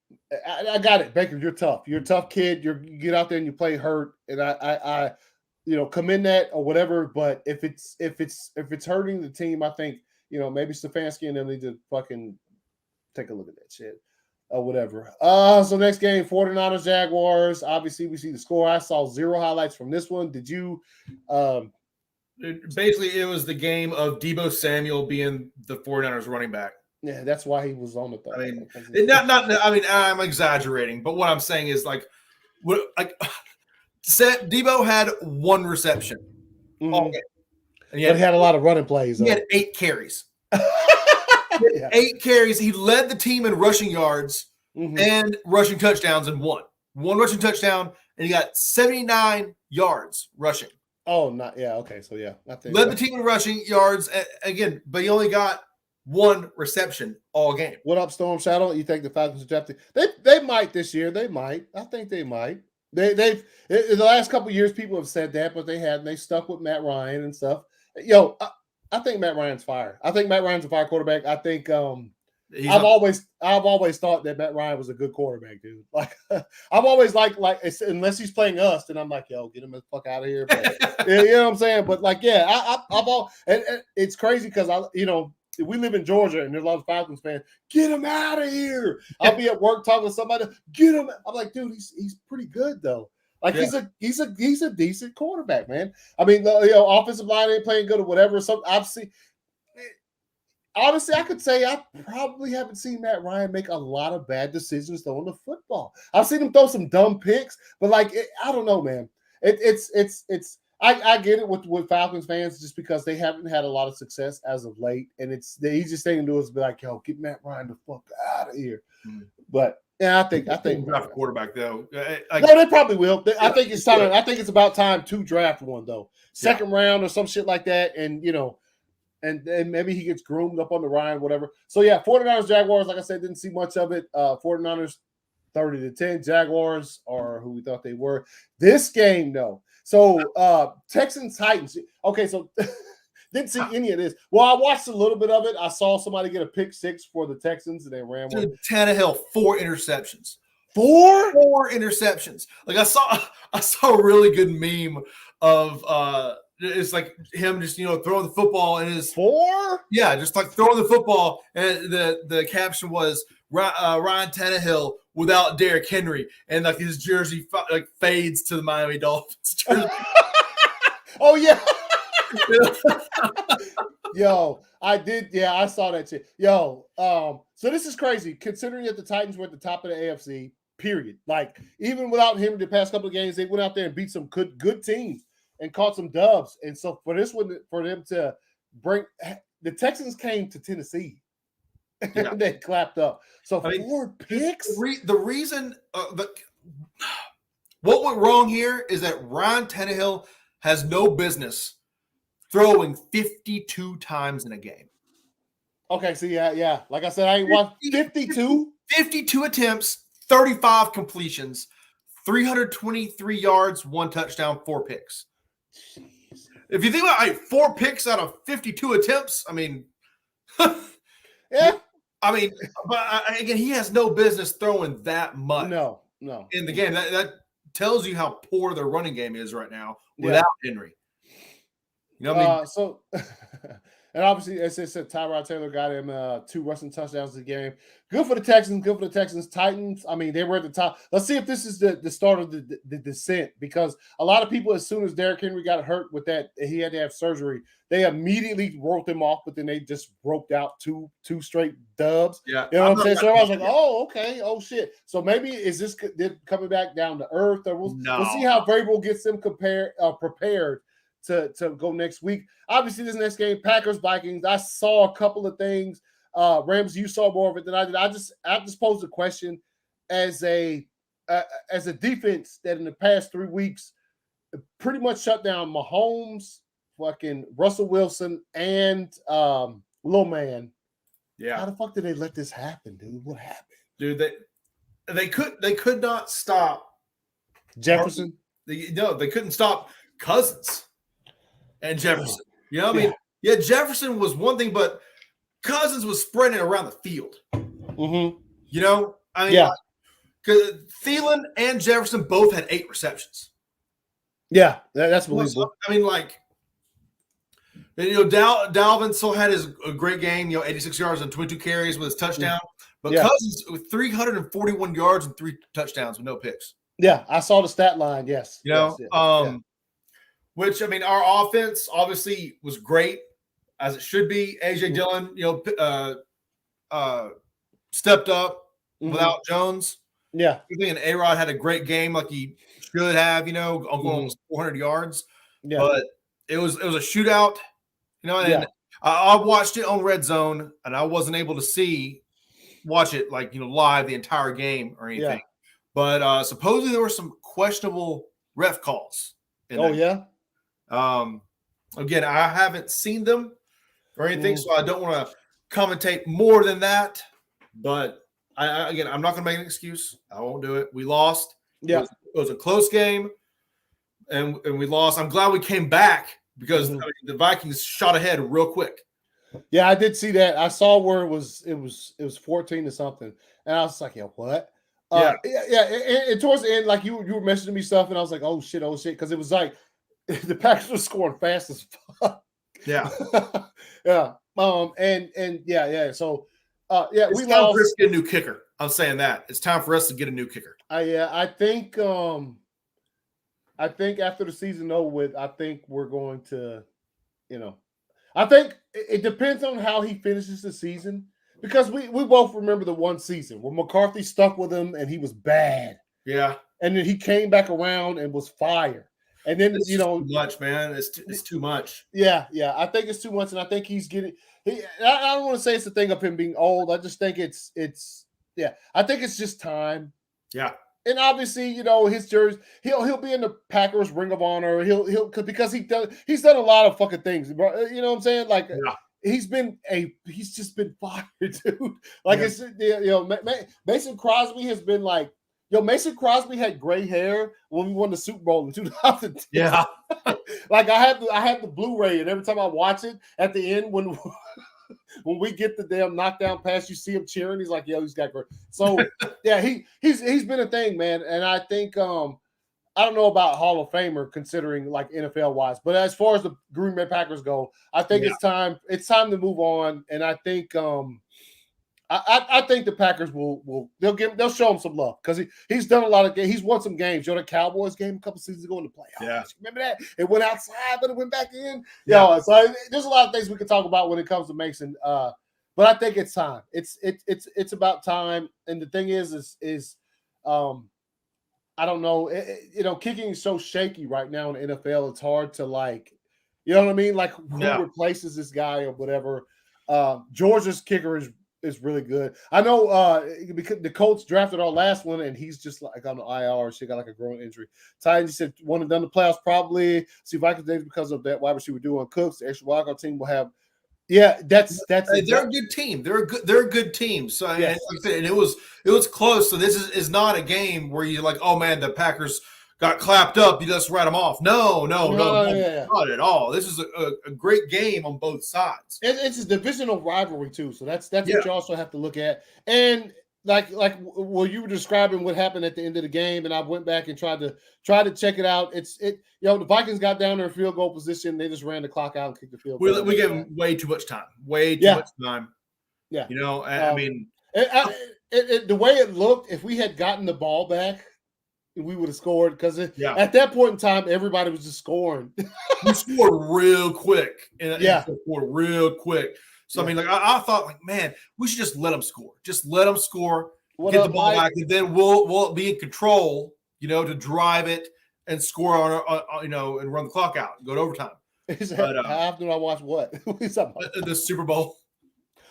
I got it, Baker. You're tough. You're a tough kid. You get out there and you play hurt, and I commend that or whatever. But if it's hurting the team, I think maybe Stefanski and them need to fucking take a look at that shit or whatever. So next game, 49ers Jaguars. Obviously, we see the score. I saw 0 highlights from this one. Did you? Basically, it was the game of Deebo Samuel being the 49ers running back. Yeah, that's why he was on the third. I mean, I'm exaggerating, but what I'm saying is Deebo had 1 reception all game. And he had a lot of running plays. He had 8 carries. 8 carries. He led the team in rushing yards and rushing touchdowns and won. 1 rushing touchdown, and he got 79 yards rushing. Oh, okay. So, I think led the team in rushing yards again, but he only got 1 reception all game. What up, Storm Shadow? You think the Falcons are drafting? They might this year. They might. I think they might. They've in the last couple of years, people have said that, but they hadn't. They stuck with Matt Ryan and stuff. I think Matt Ryan's fire. I think Matt Ryan's a fire quarterback. I think I've always thought that Matt Ryan was a good quarterback, dude. Like I've always liked unless he's playing us, then I'm like, yo, get him the fuck out of here. But, you know what I'm saying? But I've all and it's crazy because we live in Georgia and there's a lot of Falcons fans. Get him out of here. I'll be at work talking to somebody. Get him. I'm like, dude, he's pretty good though. Like he's a decent quarterback, man. I mean, offensive line ain't playing good or whatever. So I've seen. Honestly, I could say I probably haven't seen Matt Ryan make a lot of bad decisions throwing the football. I've seen him throw some dumb picks, but I don't know, man. I get it with Falcons fans just because they haven't had a lot of success as of late, and it's the easiest thing to do is be like, yo, get Matt Ryan the fuck out of here. But yeah, I think draft a quarterback though. No, they probably will. I think it's time. I think it's about time to draft one though, second round or some shit like that, and and maybe he gets groomed up on the Ryan, whatever. So, 49ers, Jaguars, like I said, didn't see much of it. 49ers, 30-10. Jaguars are who we thought they were. This game, though. So, Texans, Titans. Okay, so didn't see any of this. Well, I watched a little bit of it. I saw somebody get a pick 6 for the Texans, and they ran one. Dude, Tannehill, 4 interceptions. 4? 4 interceptions. Like, I saw a really good meme of it's like him just throwing the football and his 4. Yeah, just like throwing the football, and the caption was Ryan Tannehill without Derrick Henry, and like his jersey fades to the Miami Dolphins jersey. Oh yeah. Yo, I did. Yeah, I saw that shit. Yo, so this is crazy considering that the Titans were at the top of the AFC. Period. Like even without him, the past couple of games, they went out there and beat some good teams and caught some dubs. And so for this one, for them to bring the Texans came to Tennessee and they clapped up. So 4 picks. The reason what went wrong here is that Ryan Tannehill has no business throwing 52 times in a game. Okay, so yeah. Like I said, I ain't watched 52. 52 attempts, 35 completions, 323 yards, 1 touchdown, 4 picks. Jeez. If you think about 4 picks out of 52 attempts, I mean, yeah. I mean, but again, he has no business throwing that much. No. In the game, that tells you how poor their running game is right now without Henry. You know what I mean? So, and obviously, as I said, Tyrod Taylor got him 2 rushing touchdowns in the game. Good for the Texans. Good for the Texans. Titans, I mean, they were at the top. Let's see if this is the start of the descent, because a lot of people, as soon as Derrick Henry got hurt with that, he had to have surgery, they immediately wrote him off, but then they just roped out two straight dubs. Yeah. You know what I'm saying? So I was like, oh, okay. Oh, shit. So maybe is this coming back down to earth? Or we'll see how Vrabel gets them prepared to go next week. Obviously, this next game, Packers, Vikings, I saw a couple of things. Rams, you saw more of it than I did. I just posed a question as a defense that in the past 3 weeks pretty much shut down Mahomes, fucking Russell Wilson, and Lil Man. Yeah. How the fuck did they let this happen, dude? What happened? Dude, they could not stop Jefferson. They couldn't stop Cousins and Jefferson. You know what I mean? Yeah, Jefferson was one thing, but Cousins was spreading around the field. Mm-hmm. You know? I mean, because Thielen and Jefferson both had 8 receptions. Yeah, that's believable. I mean, like, And, Dalvin still had a great game, 86 yards and 22 carries with his touchdown. But Cousins with 341 yards and 3 touchdowns with no picks. Yeah, I saw the stat line. Yes. Which, I mean, our offense obviously was great, as it should be. A.J. Dillon, stepped up without Jones. Yeah. I think A-Rod had a great game like he should have, almost 400 yards. Yeah. But it was a shootout, and I watched it on Red Zone, and I wasn't able to watch it live the entire game or anything. Yeah. But supposedly there were some questionable ref calls. Yeah. Again, I haven't seen them or anything, so I don't want to commentate more than that. But I'm not going to make an excuse. I won't do it. We lost. Yeah, it was a close game, and we lost. I'm glad we came back because the Vikings shot ahead real quick. Yeah, I did see that. I saw where it was 14 to something, and I was like, what? And towards the end, like you were messaging me stuff, and I was like, oh shit, because it was like the Packers were scoring fast as fuck. Yeah, yeah. So, it's we time lost. for us to get a new kicker. I'm saying that it's time for us to get a new kicker. I think after the season over with, I think we're going to, I think it depends on how he finishes the season, because we both remember the one season where McCarthy stuck with him and he was bad. Yeah. And then he came back around and was fire. And then, it's too much, man. It's too much. Yeah. I think it's too much. And I think he's I don't want to say it's the thing of him being old. I just think it's I think it's just time. Yeah. And obviously, his jersey, he'll be in the Packers Ring of Honor. Because he's done a lot of fucking things, bro. You know what I'm saying? Like, he's just been fired, dude. Like, it's Mason Crosby has been like, Mason Crosby had gray hair when we won the Super Bowl in 2010. Yeah. Like, I have the Blu-ray, and every time I watch it at the end when we get the damn knockdown pass, you see him cheering. He's like, he's got great. So yeah, he's been a thing, man. And I think I don't know about Hall of Famer considering like NFL wise, but as far as the Green Bay Packers go, I think it's time to move on. And I think I think the Packers they'll show him some love because he's done a lot of games. He's won some games. The Cowboys game a couple seasons ago in the playoffs. Yeah. Remember that? It went outside, but it went back in. Yeah. So there's a lot of things we can talk about when it comes to Mason. But I think it's time. It's about time. And the thing is I don't know. Kicking is so shaky right now in the NFL. It's hard to like, you know what I mean? Like who replaces this guy or whatever. Georgia's kicker is really good. I know because the Colts drafted our last one, and he's just like on the IR. She got like a growing injury. Titans said one of them the playoffs probably. See Vikings days because of that wide receiver doing Cooks. The extra wildcard team will have. Yeah, that's. They're a good team. They're a good team. So and like I said, and it was close. So this is not a game where you're like, oh man, the Packers got clapped up. You just write them off. No, not at all. This is a great game on both sides. It's a divisional rivalry too. So that's what you also have to look at. And like you were describing what happened at the end of the game, and I went back and tried to check it out. The Vikings got down their field goal position. They just ran the clock out and kicked the field goal. We gave them way too much time. Way too much time. Yeah. I mean, the way it looked, if we had gotten the ball back, we would have scored because at that point in time, everybody was just scoring. We scored real quick. Scored real quick. So, I mean, like, I thought, like, man, we should just let them score. Just let them score, get the ball back, and then we'll be in control, to drive it and score on and run the clock out and go to overtime. How often do I watch what? The Super Bowl.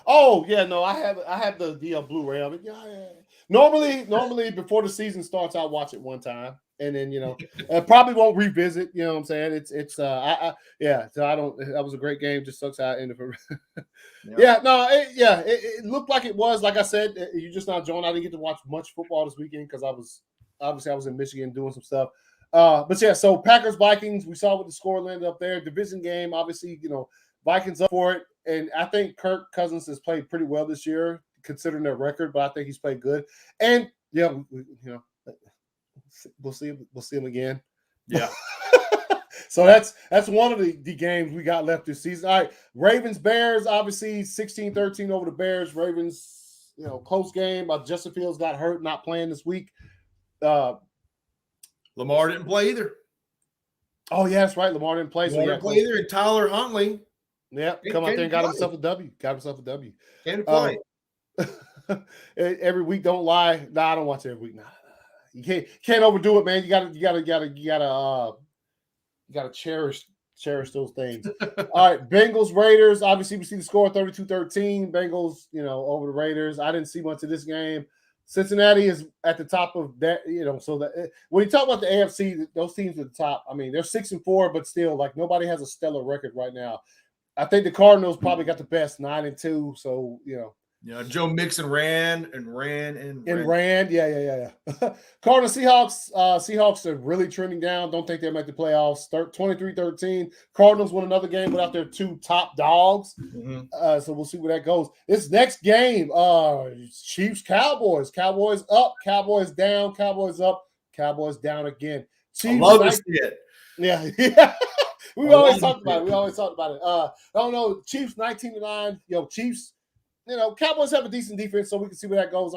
Oh, yeah, no, I have the Blu-ray of it. Yeah. Normally before the season starts, I'll watch it one time. And then, I probably won't revisit, you know what I'm saying? So I don't, that was a great game. Just sucks how it ended for it looked like it was, like I said, you just not joined. I didn't get to watch much football this weekend because I was in Michigan doing some stuff. So Packers Vikings, we saw what the score landed up there. Division game, obviously, Vikings up for it. And I think Kirk Cousins has played pretty well this year, considering their record, but I think he's played good. And we'll see him again. Yeah. So that's one of the games we got left this season. All right, Ravens Bears, obviously 16-13 over the Bears. Ravens, close game. Justin Fields got hurt, not playing this week. Lamar didn't play either. Oh yeah, that's right. Lamar didn't play. Lamar didn't play either. And Tyler Huntley. Yeah, come out there and got himself a W. Can't play. Every week, don't lie. Nah, I don't watch every week. Nah. You can't overdo it, man. You gotta cherish those things. All right, Bengals Raiders. Obviously, we see the score 32-13. Bengals, over the Raiders. I didn't see much of this game. Cincinnati is at the top of that, so that when you talk about the AFC, those teams at the top, I mean, they're 6-4, but still, like, nobody has a stellar record right now. I think the Cardinals probably got the best 9-2. So, Joe Mixon ran. Yeah. Cardinals Seahawks are really trending down. Don't think they'll make the playoffs. 23-13. Cardinals won another game without their two top dogs. Mm-hmm. So we'll see where that goes. This next game, Chiefs Cowboys. Cowboys up, Cowboys down, Cowboys up, Cowboys down again. Chiefs, I love to see it. Yeah. We always talked about it. I don't know. Chiefs 19-9. Chiefs. Cowboys have a decent defense, so we can see where that goes.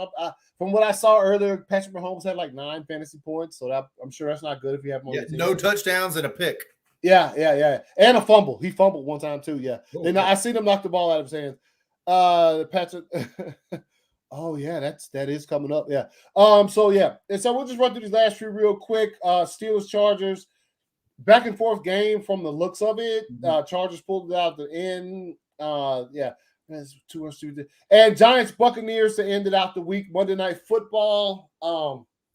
From what I saw earlier, Patrick Mahomes had like 9 fantasy points, so I'm sure that's not good if you have more. No touchdowns and a pick. Yeah, and a fumble. He fumbled one time too. Yeah, I seen him knock the ball out of his hands. Patrick. Oh yeah, that is coming up. Yeah. So yeah, and so we'll just run through these last few real quick. Steelers Chargers, back and forth game from the looks of it. Chargers pulled it out at the end. Yeah. That's too much to do. And Giants Buccaneers to end it out the week. Monday Night Football.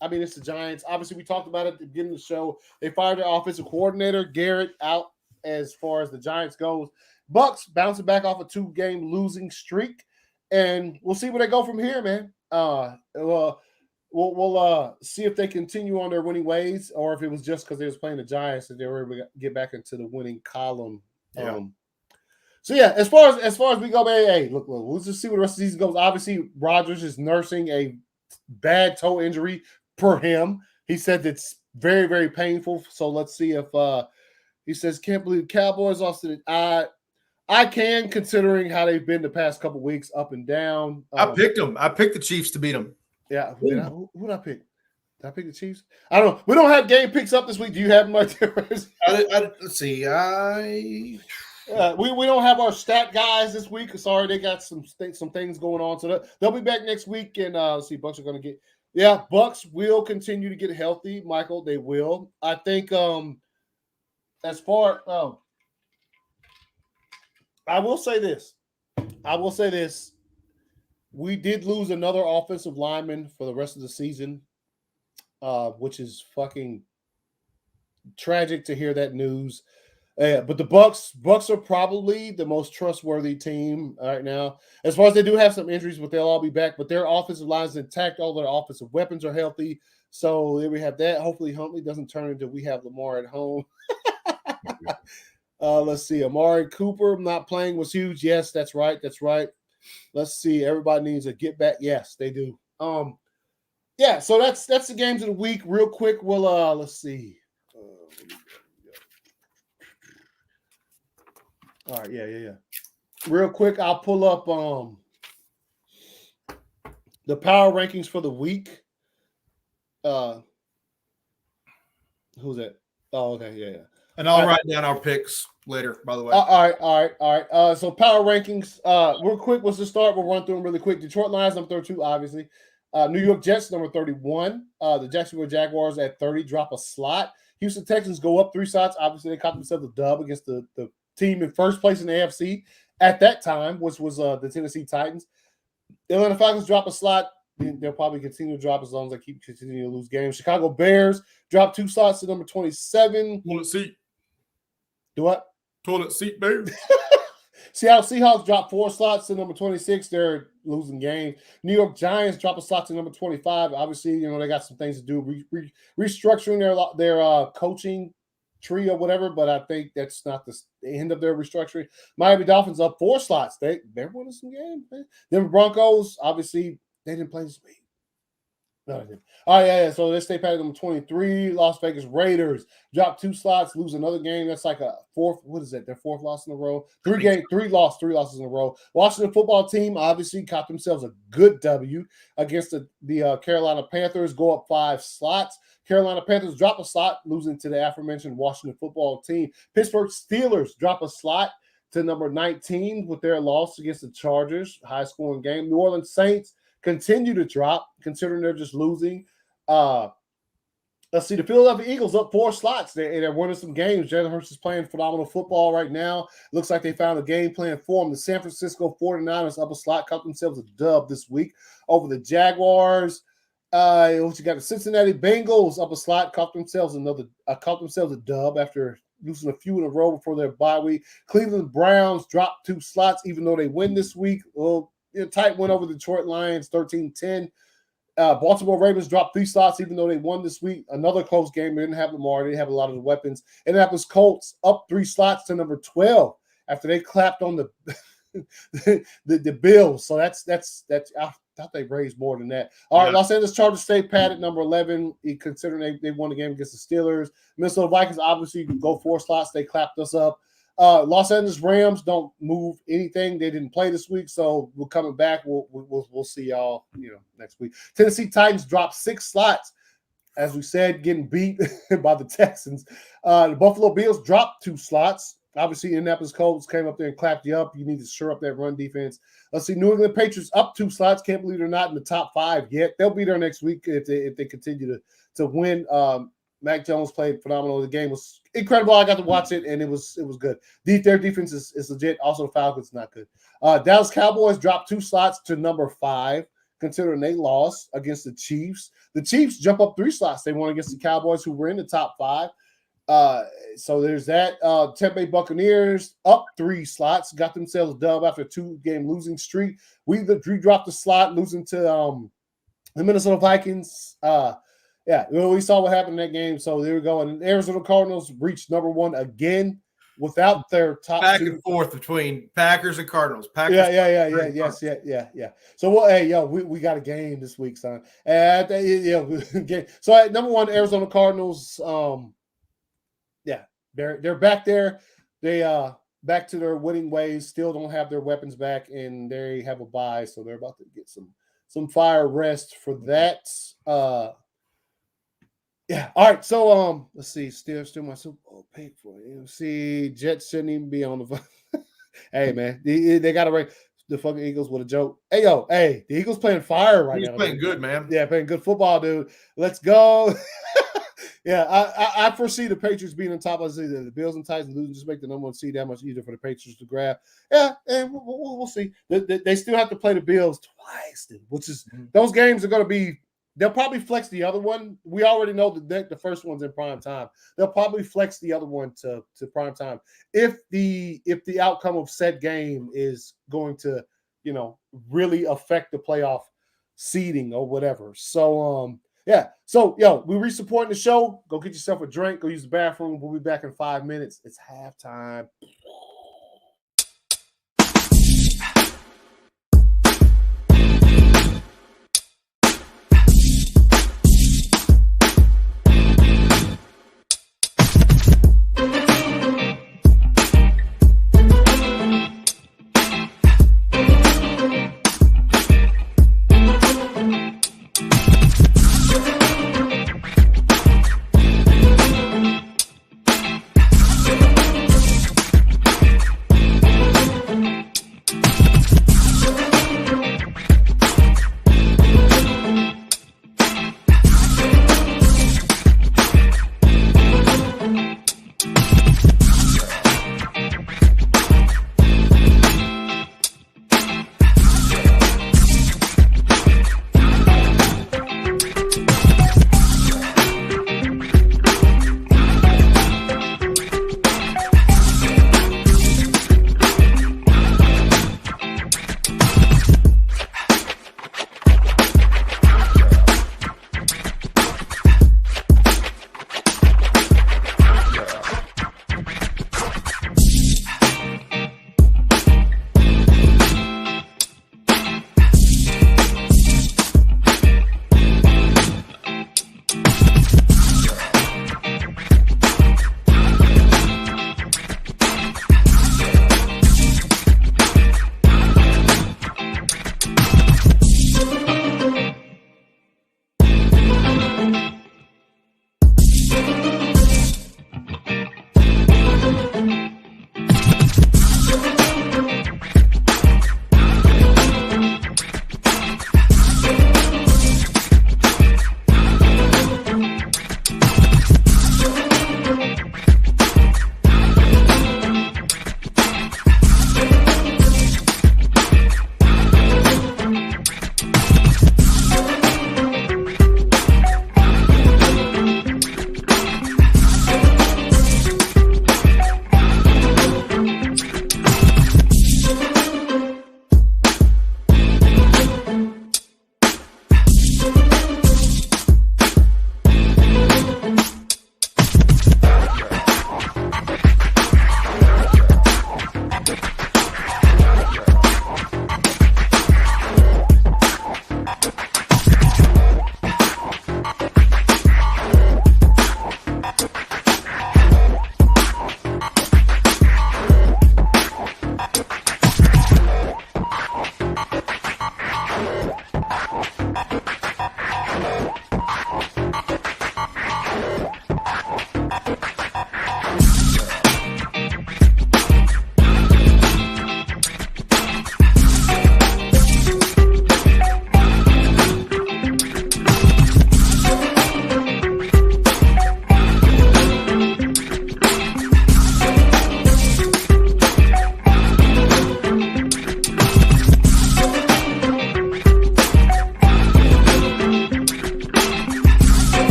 It's the Giants. Obviously, we talked about it at the beginning of the show. They fired their offensive coordinator, Garrett, out as far as the Giants goes. Bucks bouncing back off a 2-game losing streak, and we'll see where they go from here, man. We'll see if they continue on their winning ways, or if it was just because they was playing the Giants that they were able to get back into the winning column. Yeah. So yeah, as far as we go, man, hey, look, we'll just see where the rest of the season goes. Obviously, Rodgers is nursing a bad toe injury per him. He said it's very, very painful. So let's see if he says can't believe Cowboys lost it. I can, considering how they've been the past couple weeks, up and down. I picked them. I picked the Chiefs to beat them. Yeah, who did I pick? Did I pick the Chiefs? I don't know. We don't have game picks up this week. Do you have them right there? Let's see. We don't have our stat guys this week. Sorry, they got some things going on. So they'll be back next week. And let's see, Bucks are going to get – yeah, Bucks will continue to get healthy, Michael. They will. I think as far I will say this. We did lose another offensive lineman for the rest of the season, which is fucking tragic to hear that news. But the Bucks are probably the most trustworthy team right now. As far as they do have some injuries, but they'll all be back. But their offensive line is intact. All their offensive weapons are healthy. So there we have that. Hopefully Huntley doesn't turn into we have Lamar at home. Let's see. Amari Cooper not playing was huge. Yes, that's right. Let's see. Everybody needs a get back. Yes, they do. Yeah, so that's the games of the week. Real quick, we'll let's see. All right, yeah. Real quick, I'll pull up the power rankings for the week. Who's that? Oh, okay, yeah. And I'll write down our picks later, by the way. All right. So power rankings, real quick, what's the start? We'll run through them really quick. Detroit Lions, number 32, obviously. New York Jets, number 31. The Jacksonville Jaguars at 30, drop a slot. Houston Texans go up 3 slots. Obviously, they caught themselves a dub against the team in first place in the AFC at that time, which was the Tennessee Titans. The Atlanta Falcons drop a slot. They'll probably continue to drop as long as they keep continuing to lose games. Chicago Bears drop 2 slots to number 27. Toilet seat. Do what? Toilet seat, Bears. Seattle Seahawks drop 4 slots to number 26. They're losing games. New York Giants drop a slot to number 25. Obviously, they got some things to do, restructuring their coaching tree or whatever, but I think that's not the end of their restructuring. Miami Dolphins up 4 slots. They're winning some games, man. Denver Broncos, obviously, they didn't play this week. No, I didn't. All right, yeah. So let's stay padded number 23. Las Vegas Raiders drop 2 slots, lose another game. That's like a fourth. What is that? Their fourth loss in a row. Three losses in a row. Washington football team obviously caught themselves a good W against the Carolina Panthers. Go up 5 slots. Carolina Panthers drop a slot, losing to the aforementioned Washington football team. Pittsburgh Steelers drop a slot to number 19 with their loss against the Chargers. High scoring game. New Orleans Saints continue to drop, considering they're just losing. Let's see, the Philadelphia Eagles up 4 slots. They're winning some games. Jalen Hurts is playing phenomenal football right now. Looks like they found a game plan for him. The San Francisco 49ers up a slot, caught themselves a dub this week over the Jaguars. What you got? The Cincinnati Bengals up a slot, caught themselves a dub after losing a few in a row before their bye week. Cleveland Browns dropped 2 slots, even though they win this week. Well, tight win over the Detroit Lions, 13-10. Baltimore Ravens dropped 3 slots, even though they won this week. Another close game. They didn't have Lamar. They didn't have a lot of the weapons. Indianapolis Colts up 3 slots to number 12 after they clapped on the Bills. So that's I thought they raised more than that. All right, Los Angeles Chargers stay padded number 11, considering they won the game against the Steelers. Minnesota Vikings obviously go 4 slots. They clapped us up. Los Angeles Rams don't move anything. They didn't play this week, so we're coming back. We'll see y'all next week. Tennessee Titans dropped 6 slots, as we said, getting beat by the Texans. The Buffalo Bills dropped 2 slots. Obviously, Indianapolis Colts came up there and clapped you up. You need to shore up that run defense. Let's see, New England Patriots up 2 slots. Can't believe they're not in the top 5 yet. They'll be there next week if they continue to win. Mac Jones played phenomenal. The game was incredible. I got to watch it, and it was good. Their defense is legit. Also, the Falcons not good. Dallas Cowboys dropped 2 slots to number 5, considering they lost against the Chiefs. The Chiefs jump up 3 slots. They won against the Cowboys, who were in the top 5. So there's that. Tampa Bay Buccaneers up 3 slots, got themselves a dub after a 2-game losing streak. We dropped the slot, losing to the Minnesota Vikings. Yeah, we saw what happened in that game. So there we go. And Arizona Cardinals reached number 1 again without their top back 2. and forth between Packers and Cardinals. Packers, Yeah. So we got a game this week, son. And so at number 1, Arizona Cardinals. They're back there. They back to their winning ways. Still don't have their weapons back, and they have a bye, so they're about to get some fire rest for that. Yeah. All right. So let's see. Still my Super Bowl pick for it. Let's see. Jets shouldn't even be on the. Hey man, they got to rank the fucking Eagles with a joke. Hey the Eagles playing fire right now. He's playing good, man. Yeah, playing good football, dude. Let's go. Yeah, I foresee the Patriots being on top. I see the Bills and Titans losing, just make the number 1 seed that much easier for the Patriots to grab. Yeah, and we'll see. They still have to play the Bills twice, which is those games are going to be. They'll probably flex the other one. We already know the first one's in prime time. They'll probably flex the other one to prime time if the outcome of said game is going to really affect the playoff seeding or whatever. So yeah. So we re-supporting the show. Go get yourself a drink. Go use the bathroom. We'll be back in 5 minutes. It's halftime.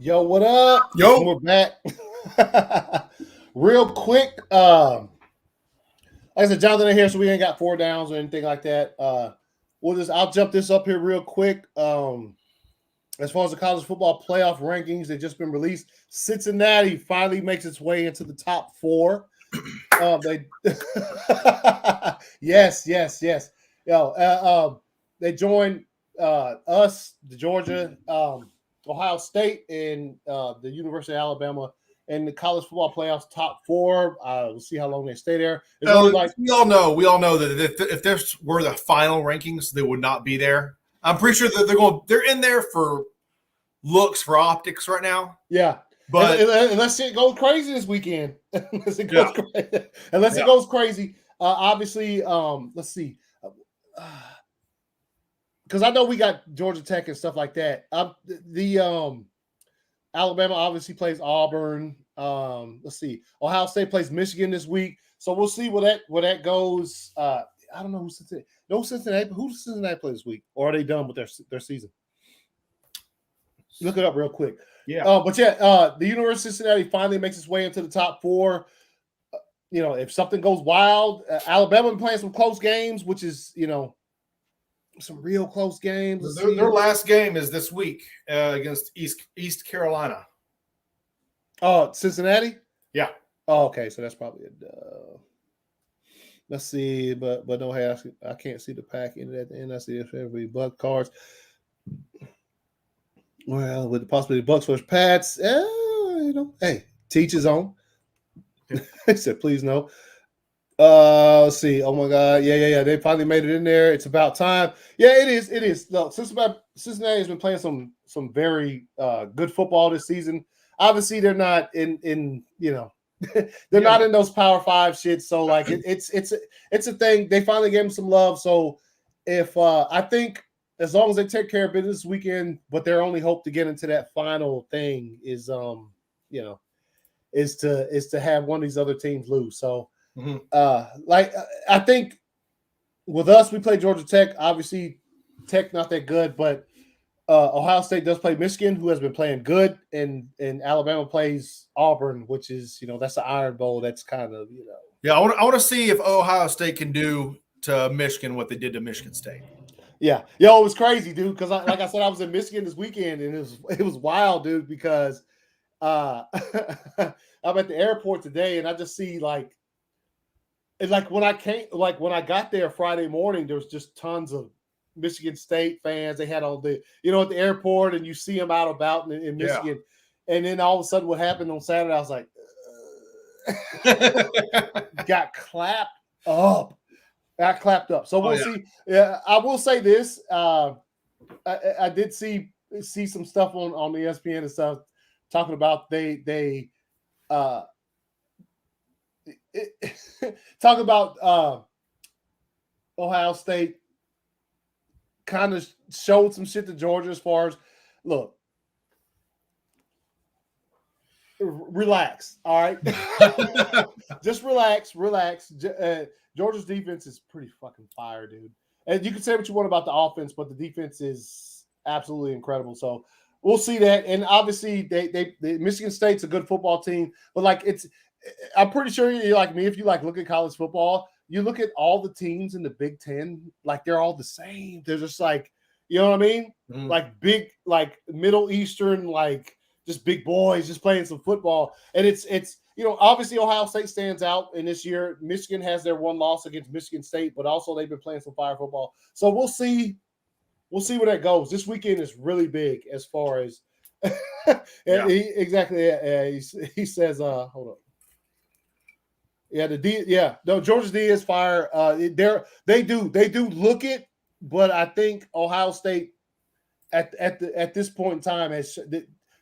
Yo, what up? Yo. We're back. Real quick, like I said, Jonathan ain't here, so we ain't got 4 downs or anything like that. I'll jump this up here real quick. As far as the college football playoff rankings, they've just been released. Cincinnati finally makes its way into the top 4. Yes. They joined us, the Georgia, Ohio State, and the University of Alabama in the college football playoffs top 4. We'll see how long they stay there. We all know that if this were the final rankings, they would not be there. I'm pretty sure that they're in there for looks, for optics right now. Yeah. But unless it goes crazy this weekend, unless it goes crazy, obviously, let's see, because I know we got Georgia Tech and stuff like that. Alabama obviously plays Auburn. Let's see, Ohio State plays Michigan this week, so we'll see where that goes. I don't know who Cincinnati. Who does Cincinnati play this week, or are they done with their season? Look it up real quick. Yeah. The University of Cincinnati finally makes its way into the top 4. If something goes wild, Alabama been playing some close games, which is, some real close games. Their last game is this week against East Carolina. Oh, Cincinnati? Yeah. Oh, okay. So that's probably it. Let's see, but no, hey, I can't see the pack in at the end. I see if every Buck cards. Well, with the possibility of Bucks versus Pats, hey, teach his own. He said, please no. Let's see. Oh my God. Yeah. They finally made it in there. It's about time. Yeah, it is. No, Cincinnati has been playing some very good football this season. Obviously, they're not in they're not in those Power 5 shits. So like it's a thing. They finally gave them some love. So if I think as long as they take care of business this weekend, but their only hope to get into that final thing is to have one of these other teams lose. So I think with us, we play Georgia Tech. Obviously, Tech not that good, but Ohio State does play Michigan, who has been playing good, and Alabama plays Auburn, which is that's the Iron Bowl. That's kind of Yeah, I want to see if Ohio State can do to Michigan what they did to Michigan State. Yeah, it was crazy, dude. Because like I said, I was in Michigan this weekend, and it was wild, dude. Because I'm at the airport today, and I just see when I got there Friday morning, there was just tons of Michigan State fans. They had all the at the airport, and you see them out about in Michigan, and then all of a sudden, what happened on Saturday? I was like, got clapped up. So we'll see. Yeah, I will say this. I did see some stuff on the ESPN and stuff talking about they talk about Ohio State kind of showed some shit to Georgia as far as look. Relax, all right. Just relax. Georgia's defense is pretty fucking fire, dude. And you can say what you want about the offense, but the defense is absolutely incredible. So we'll see that. And obviously, they Michigan State's a good football team, but I'm pretty sure you're like me. If you look at college football, you look at all the teams in the Big Ten, they're all the same. They're just you know what I mean? Mm-hmm. Like big, Middle Eastern, just big boys just playing some football. And it's obviously Ohio State stands out in this year. Michigan has their one loss against Michigan State, but also they've been playing some fire football. So we'll see where that goes. This weekend is really big as far as yeah. He says, hold up. Yeah, Georgia's D is fire. They do look it, but I think Ohio State at this point in time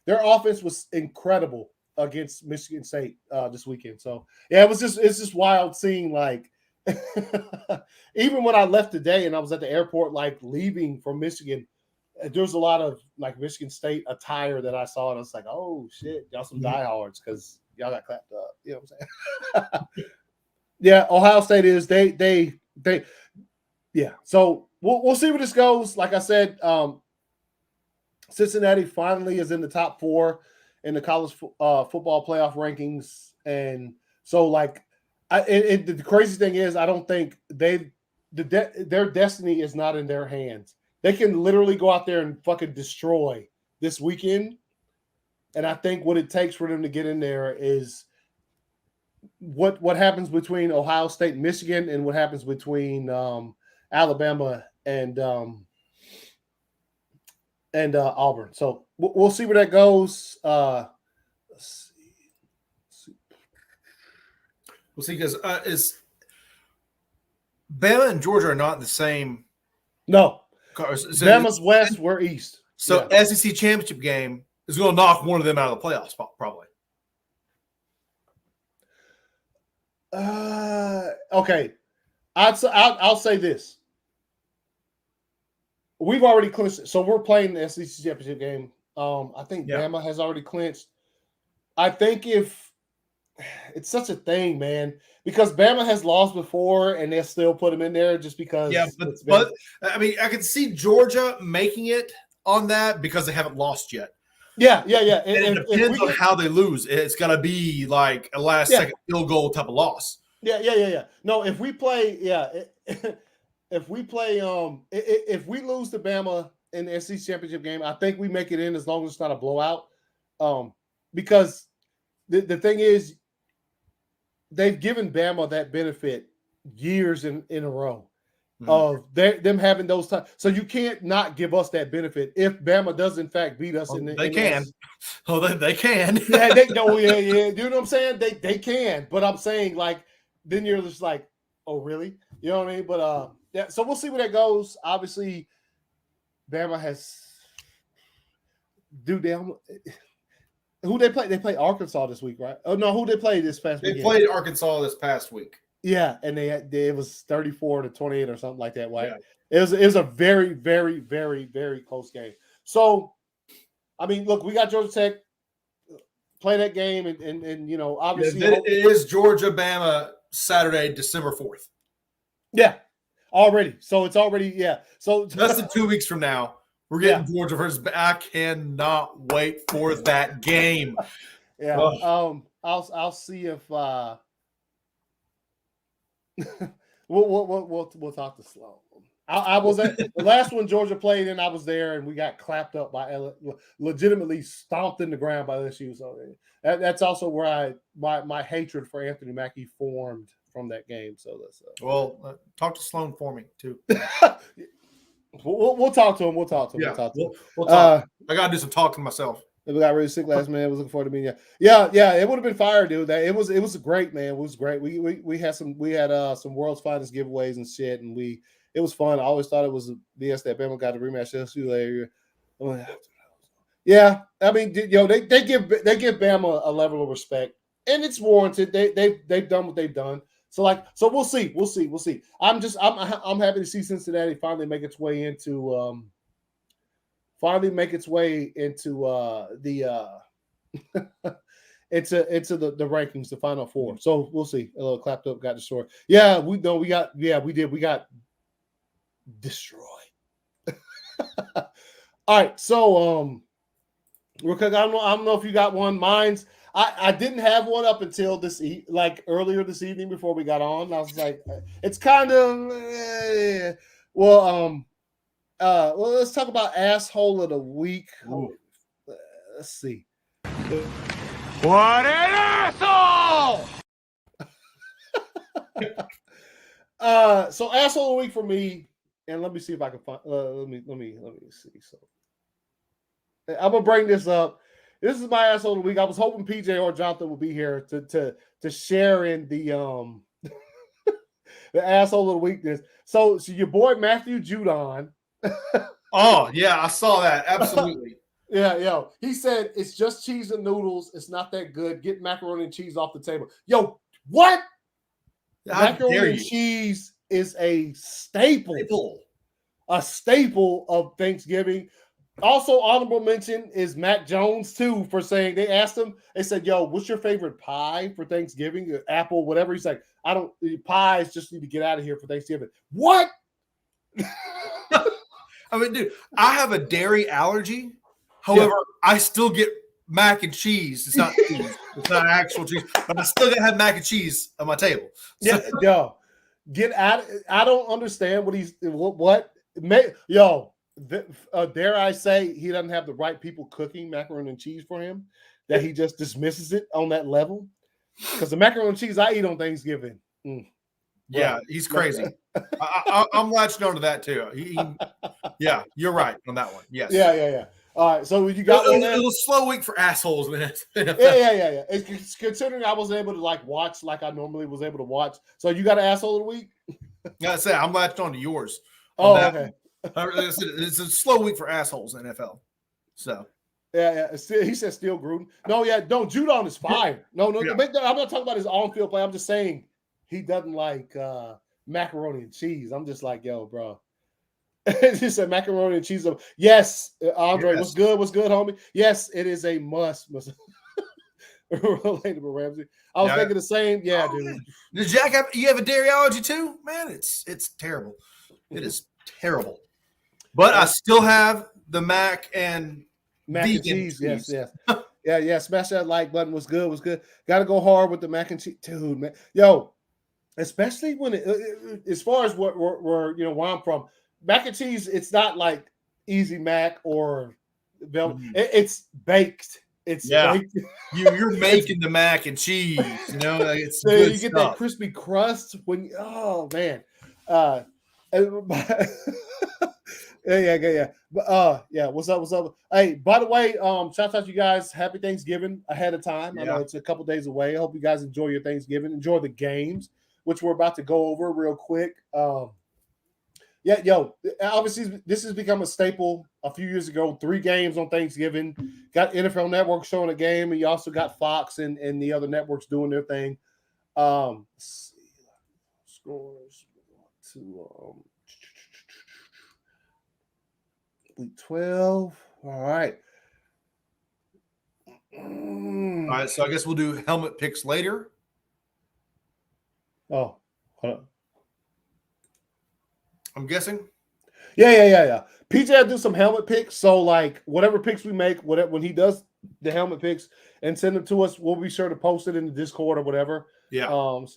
their offense was incredible against Michigan State this weekend. So yeah, it's just wild seeing even when I left today and I was at the airport leaving from Michigan, there's a lot of Michigan State attire that I saw and I was like, oh shit, y'all some diehards because y'all got clapped up. You know what I'm saying? Yeah, Ohio State is they yeah. So we'll see where this goes. Like I said, Cincinnati finally is in the top 4. in the college football playoff rankings, and so like, the crazy thing is, I don't think their destiny is not in their hands. They can literally go out there and fucking destroy this weekend, and I think what it takes for them to get in there is what happens between Ohio State and Michigan, and what happens between Alabama and Auburn. So we'll see where that goes. Let's see. We'll see, because is Bama and Georgia are not the same. No, So Bama's west, we're east. So SEC championship game is going to knock one of them out of the playoffs, probably. Okay. I'll say this. We've already clinched it. So we're playing the SEC championship game. I think Bama has already clinched. I think if it's such a thing, man, because Bama has lost before and they'll still put them in there just because. Yeah, but I mean, I can see Georgia making it on that because they haven't lost yet. Yeah. And it depends on how they lose. It's got to be like a last-second field goal type of loss. Yeah. No, if we play, if we lose to Bama in the SEC championship game, I think we make it in as long as it's not a blowout. Because the thing is, they've given Bama that benefit years in a row. Of them having those times. So you can't not give us that benefit if Bama does in fact beat us. They can. They can. Yeah. You know what I'm saying? They can. But I'm saying, like, then you're just like, oh, really? You know what I mean? But so we'll see where that goes. Obviously, Bama has who they play? They play Arkansas this week, right? Oh no, who they play this past week? They played Arkansas this past week. Yeah, and it was 34-28 or something like that, right? Yeah. It was a very, very, very, very close game. So, I mean, look, we got Georgia Tech play that game, and you know, obviously it is Georgia Bama Saturday, December 4th. Yeah, already. So it's already So less than 2 weeks from now, we're getting Georgia versus. I cannot wait for that game. Yeah. Oh. I'll see if. We'll talk to Sloan. I was at the last one Georgia played, and I was there, and we got clapped up by legitimately stomped in the ground by LSU. So that's also where my hatred for Anthony Mackie formed from that game. So that's talk to Sloan for me too. We'll talk to him. We'll talk. We'll talk. I gotta do some talking myself. We got really sick last man. I was looking forward to being yeah. It would have been fire, dude. It was great, man. It was great. We had some world's finest giveaways and shit, and it was fun. I always thought it was BS that Bama got to rematch LSU later. Yeah, I mean, they give Bama a level of respect, and it's warranted. They've done what they've done. So we'll see. I'm happy to see Cincinnati finally make its way into the rankings, the Final Four. So we'll see. A little clapped up, got destroyed. Yeah, we got destroyed. All right, so real quick, I don't know if you got one. Mine's I didn't have one up until earlier this evening before we got on. I was like, it's kind of well, let's talk about asshole of the week. Let's see. What an asshole! So asshole of the week for me, and let me see if I can find. Let me see. So I'm gonna bring this up. This is my asshole of the week. I was hoping PJ or Jonathan would be here to share in the the asshole of the weakness. So your boy Matthew Judon. Oh yeah, I saw that. Absolutely. Yeah. He said it's just cheese and noodles. It's not that good. Get macaroni and cheese off the table. Yo, what? Macaroni and cheese is a staple. A staple of Thanksgiving. Also, honorable mention is Matt Jones too, for saying they asked him. They said, "Yo, what's your favorite pie for Thanksgiving? Apple, whatever." He's like, "I don't pies. Just need to get out of here for Thanksgiving." What? I mean, dude, I have a dairy allergy. However, I still get mac and cheese. It's not cheese. It's not actual cheese. But I still gotta have mac and cheese on my table. So, Yeah, yo, get out. I don't understand dare I say he doesn't have the right people cooking macaroni and cheese for him, that he just dismisses it on that level. Because the macaroni and cheese I eat on Thanksgiving. Yeah, he's crazy. I'm latching onto that too. Yeah, you're right on that one. Yes. Yeah. All right, so you got one. It was a slow week for assholes, man. Yeah. It's considering I was able to watch like I normally was able to watch. So you got an asshole of the week? I said I'm latched on to yours. Oh, okay. It's a slow week for assholes in NFL. So yeah. He said still Gruden. No, Judon is fine. No. I'm not talking about his on-field play. I'm just saying he doesn't like macaroni and cheese. I'm just like, yo, bro. He said macaroni and cheese. Yes, Andre, yes. What's good, homie? Yes, it is a must. Relatable, Ramsey. I was thinking the same. Yeah, dude. Did Jack you have a dairy allergy too? Man, it's terrible. It is terrible. But I still have the mac and cheese. Yes. Yeah. Smash that like button. Was good. Got to go hard with the mac and cheese, dude, man. Yo, especially when as far as where I'm from, mac and cheese. It's not like Easy Mac or it's baked. It's baked. You're making the mac and cheese. You know, it's so good you get stuff. that crispy crust when. Oh man. Yeah. But what's up? Hey, by the way, shout out to you guys. Happy Thanksgiving ahead of time. I know it's a couple days away. I hope you guys enjoy your Thanksgiving. Enjoy the games, which we're about to go over real quick. Obviously this has become a staple. A few years ago, 3 games on Thanksgiving. Got NFL Network showing a game, and you also got Fox and the other networks doing their thing. Let's see. Scores to week 12. All right. All right, so I guess we'll do helmet picks later. Oh, hold on. I'm guessing. Yeah. PJ will do some helmet picks. So, like, whatever picks we make, when he does the helmet picks and send them to us, we'll be sure to post it in the Discord or whatever. Yeah. Okay,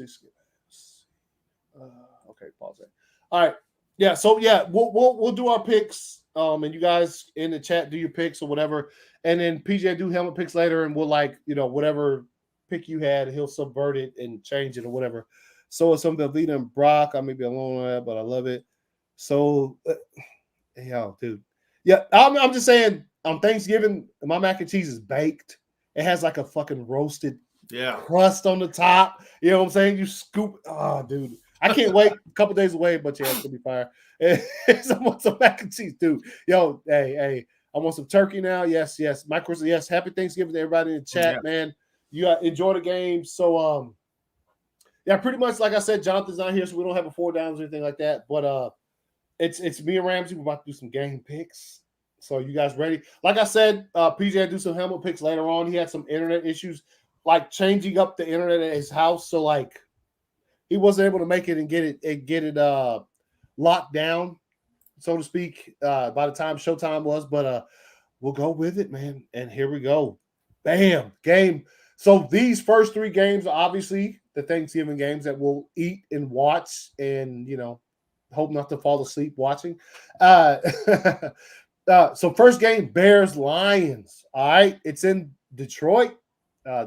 pause that. All right. Yeah. So we'll do our picks. And you guys in the chat do your picks or whatever, and then PJ do helmet picks later, and we'll whatever pick you had, he'll subvert it and change it or whatever. So it's some Velveeta and Brock. I may be alone on that, but I love it. So, dude. Yeah, I'm just saying on Thanksgiving, my mac and cheese is baked. It has like a fucking roasted crust on the top. You know what I'm saying? You scoop. Oh, dude. I can't wait. A couple days away, but it's gonna be fire. I want some mac and cheese, dude. Yo, hey, I want some turkey now. Yes. Mike Chris, yes. Happy Thanksgiving to everybody in the chat, man. You enjoy the game. So, pretty much like I said, Jonathan's not here, so we don't have a 4 downs or anything like that. But it's me and Ramsey. We're about to do some game picks. So you guys ready? Like I said, PJ will do some helmet picks later on. He had some internet issues, like changing up the internet at his house. So like he wasn't able to make it and get it locked down, so to speak, by the time showtime was. But we'll go with it, man. And here we go. Bam, game. So these first 3 games are obviously the Thanksgiving games that we'll eat and watch and, hope not to fall asleep watching. So first game, Bears-Lions. All right. It's in Detroit.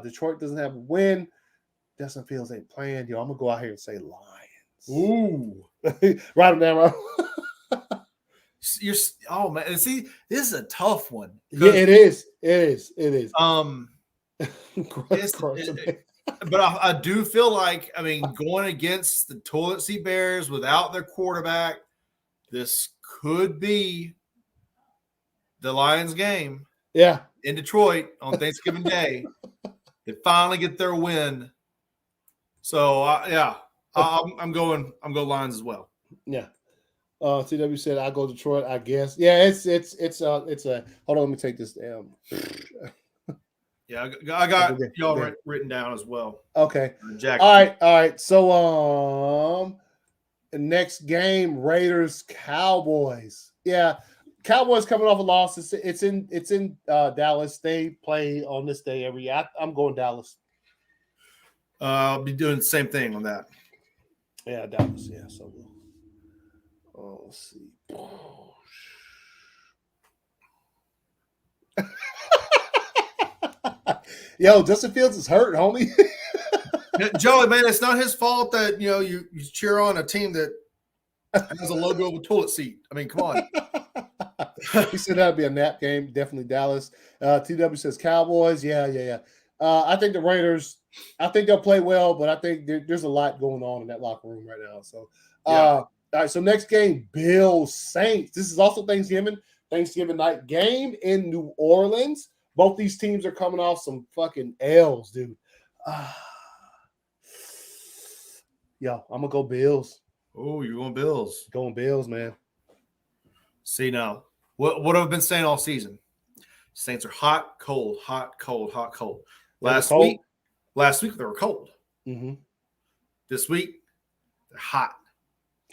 Detroit doesn't have a win. Justin Fields ain't playing. I'm going to go out here and say Lions. Ooh. Write them down, bro. Oh, man. See, this is a tough one. Yeah, it is. But I do feel like, going against the toilet seat Bears without their quarterback, this could be the Lions game. Yeah. In Detroit on Thanksgiving Day. They finally get their win. So, I'm going Lions as well. Yeah. TW said I go Detroit, I guess. Yeah, it's a hold on, let me take this down. Yeah, I got y'all written down as well. Okay. Jack. All right. So the next game, Raiders Cowboys. Yeah. Cowboys coming off a loss. It's in Dallas. They play on this day every year. I'm going Dallas. I'll be doing the same thing on that. Yeah, Dallas. Yeah, so let's see. Yo, Justin Fields is hurt, homie. Joey, man, it's not his fault that you cheer on a team that has a logo of a toilet seat. I mean, come on. He said that'd be a nap game. Definitely Dallas. TW says Cowboys. Yeah. I think the Raiders. I think they'll play well, but I think there's a lot going on in that locker room right now. So, all right. So next game, Bills Saints. This is also Thanksgiving night game in New Orleans. Both these teams are coming off some fucking L's, dude. Yo, I'm gonna go Bills. Oh, you're going Bills. Going Bills, man. See now, what I've been saying all season. Saints are hot, cold, hot, cold, hot, cold. Last week they were cold. Mm-hmm. This week they're hot.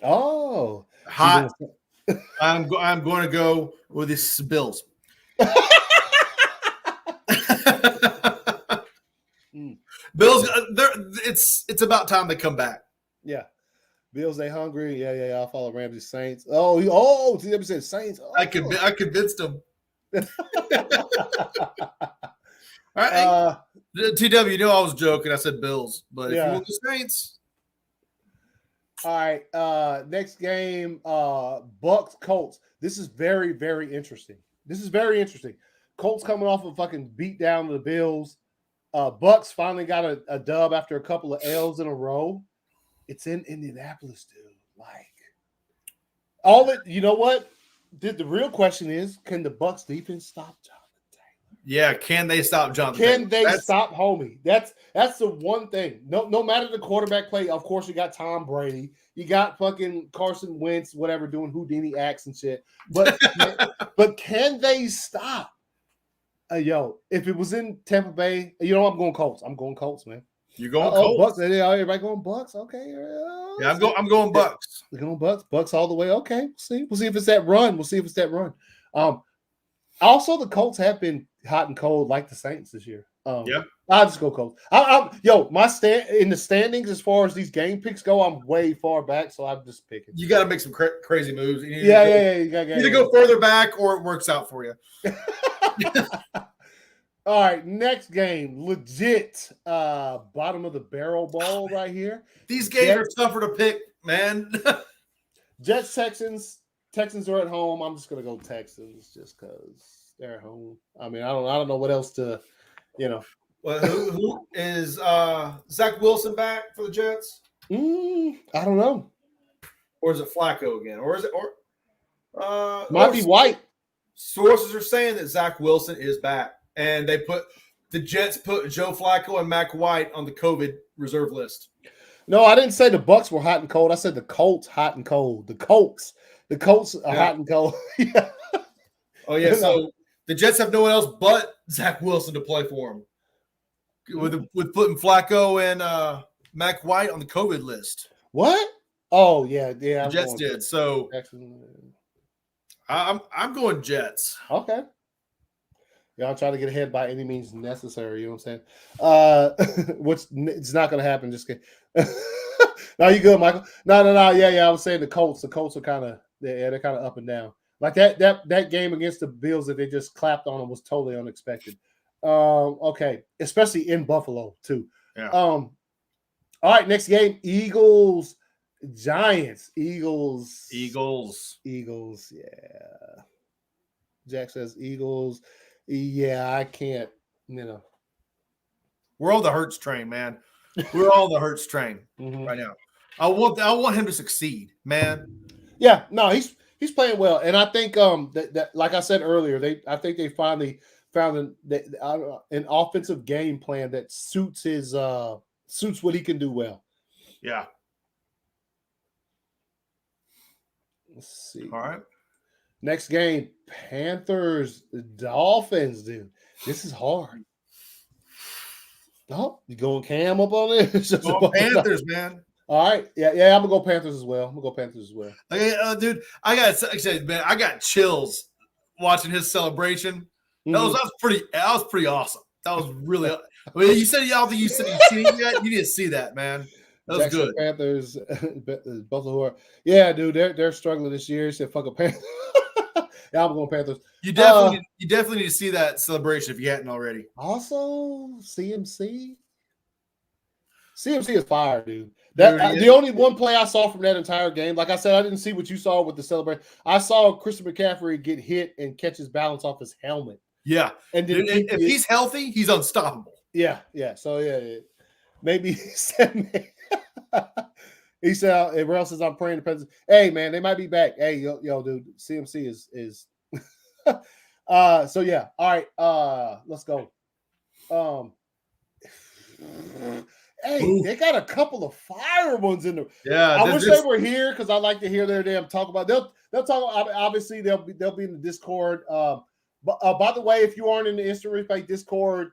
Oh, hot. I'm going to go with the Bills. Bills. It's about time they come back. Yeah. Bills, they hungry. Yeah. I'll follow Ramsey Saints. Oh, TW said Saints. Oh. I convinced him. All right. TW, I was joking. I said Bills, but if you want the Saints. All right. Next game, Bucks Colts. This is very, very interesting. Colts coming off a fucking beat down to the Bills. Bucks finally got a dub after a couple of L's in a row. It's in Indianapolis, dude. You know what? The real question is, can the Bucks defense stop Jonathan Taylor? Yeah, can they stop Jonathan Taylor? Can they stop homie? That's the one thing. No matter the quarterback play, of course you got Tom Brady. You got fucking Carson Wentz, whatever, doing Houdini acts and shit. But can they stop? Yo, if it was in Tampa Bay, I'm going Colts. I'm going Colts, man. You're going Colts? Bucks. Everybody going Bucks? Okay. Yeah, I'm going Bucks. We're going Bucks. Bucks all the way. Okay. We'll see if it's that run. Also, the Colts have been hot and cold like the Saints this year. Yeah. I'll just go Colts. My stand in the standings as far as these game picks go, I'm way far back, so I'm just picking. You got to make some crazy moves. You got to go further back, or it works out for you. All right, next game, legit bottom of the barrel ball right here. These games are tougher to pick, man. Jets, Texans. Texans are at home. I'm just gonna go Texans just because they're at home. I mean, I don't know what else to, Well, who is Zach Wilson back for the Jets? I don't know. Or is it Flacco again? Or is it might be White? Sources are saying that Zach Wilson is back. And the Jets put Joe Flacco and Mac White on the COVID reserve list. No, I didn't say the Bucks were hot and cold. I said the Colts hot and cold. The Colts are hot and cold. Yeah. Oh yeah. So the Jets have no one else but Zach Wilson to play for them. With putting Flacco and Mac White on the COVID list. What? Oh yeah. The Jets did. So I'm going Jets. Okay. Y'all try to get ahead by any means necessary. You know what I'm saying? Which it's not going to happen. Just kidding. No, you good, Michael? No. Yeah. I was saying the Colts. The Colts are kind of they're kind of up and down. Like that game against the Bills that they just clapped on them was totally unexpected. Okay, especially in Buffalo too. Yeah. All right, next game: Eagles, Giants. Eagles. Yeah. Jack says Eagles. Yeah, I can't, We're on the Hurts train, man. We're on the Hurts train right now. I want him to succeed, man. Yeah, no, he's playing well. And I think that like I said earlier, I think they finally found an offensive game plan that suits what he can do well. Yeah. Let's see. All right. Next game, Panthers, Dolphins, dude. This is hard. No, you going Cam up on it? Panthers, man. All right. Yeah, I'm going to go Panthers as well. Okay, dude, I got chills watching his celebration. That was pretty awesome. That was really. I mean, you said y'all think you said you've seen it yet. You didn't see that, man. That was Jackson good. Panthers, Buffalo. Yeah, dude, they're struggling this year. He said, "Fuck a Panthers." Yeah, I'm going Panthers. You definitely need to see that celebration if you hadn't already. Also, CMC. CMC is fire, dude. The only one play I saw from that entire game, like I said, I didn't see what you saw with the celebration. I saw Christian McCaffrey get hit and catch his balance off his helmet. Yeah, and then if he's healthy, he's unstoppable. Yeah. So maybe he said. He said, "Everyone else says I'm praying the president." Hey, man, they might be back. Hey, yo, dude, CMC is. So yeah, all right. Let's go. Hey, Ooh. They got a couple of fire ones in there. Yeah, I wish they were here because I like to hear their damn talk about. They'll talk. Obviously, they'll be in the Discord. But by the way, if you aren't in the Instant Replay Discord,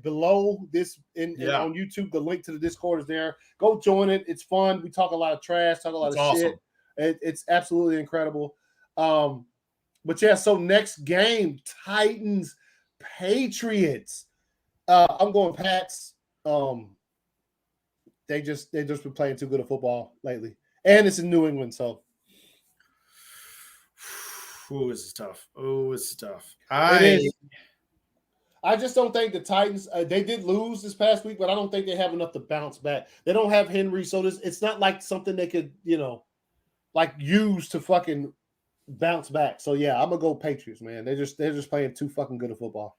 below this on YouTube, the link to the Discord is there. Go join it. It's fun. We talk a lot of trash, talk a lot of shit. It's absolutely incredible. But yeah, so next game, Titans, Patriots. I'm going Pats. They just been playing too good of football lately, and it's in New England, so. Oh, this is tough. I just don't think the Titans. They did lose this past week, but I don't think they have enough to bounce back. They don't have Henry, so it's not like something they could, like use to fucking bounce back. So yeah, I'm gonna go Patriots, man. They're just playing too fucking good of football.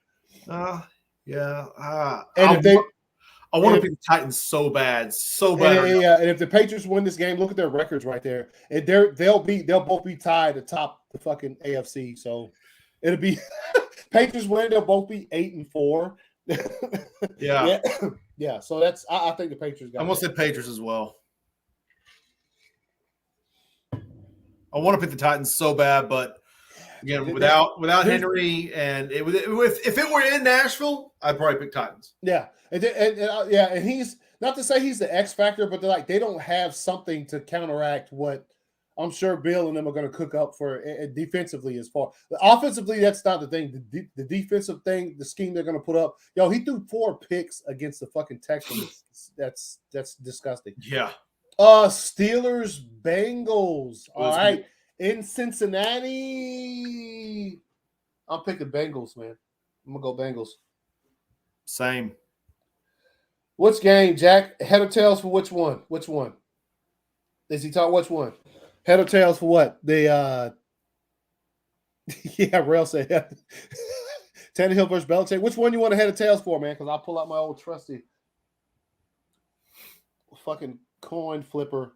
Yeah. I And want to pick the Titans so bad. And if the Patriots win this game, look at their records right there. And they'll both be tied atop the fucking AFC. So it'll be Patriots win, they'll both be 8-4. Yeah. So that's I think the Patriots got I'm gonna say Patriots as well. I want to pick the Titans so bad, but again, without Henry and if it were in Nashville, I'd probably pick Titans. Yeah, and he's not to say he's the X factor, but they don't have something to counteract what I'm sure Bill and them are going to cook up for defensively. As far offensively, that's not the thing. The defensive thing, the scheme they're going to put up. Yo, he threw 4 picks against the fucking Texans. That's disgusting. Yeah. Steelers, Bengals. All right. In Cincinnati, I'm picking Bengals, man. I'm going to go Bengals. Same. Which game, Jack? Head or tails for which one? Which one? Is he talking which one? Head or tails for what? Yeah, Rail said Tannehill versus Belichick. Which one you want a head or tails for, man? Because I'll pull out my old trusty fucking coin flipper.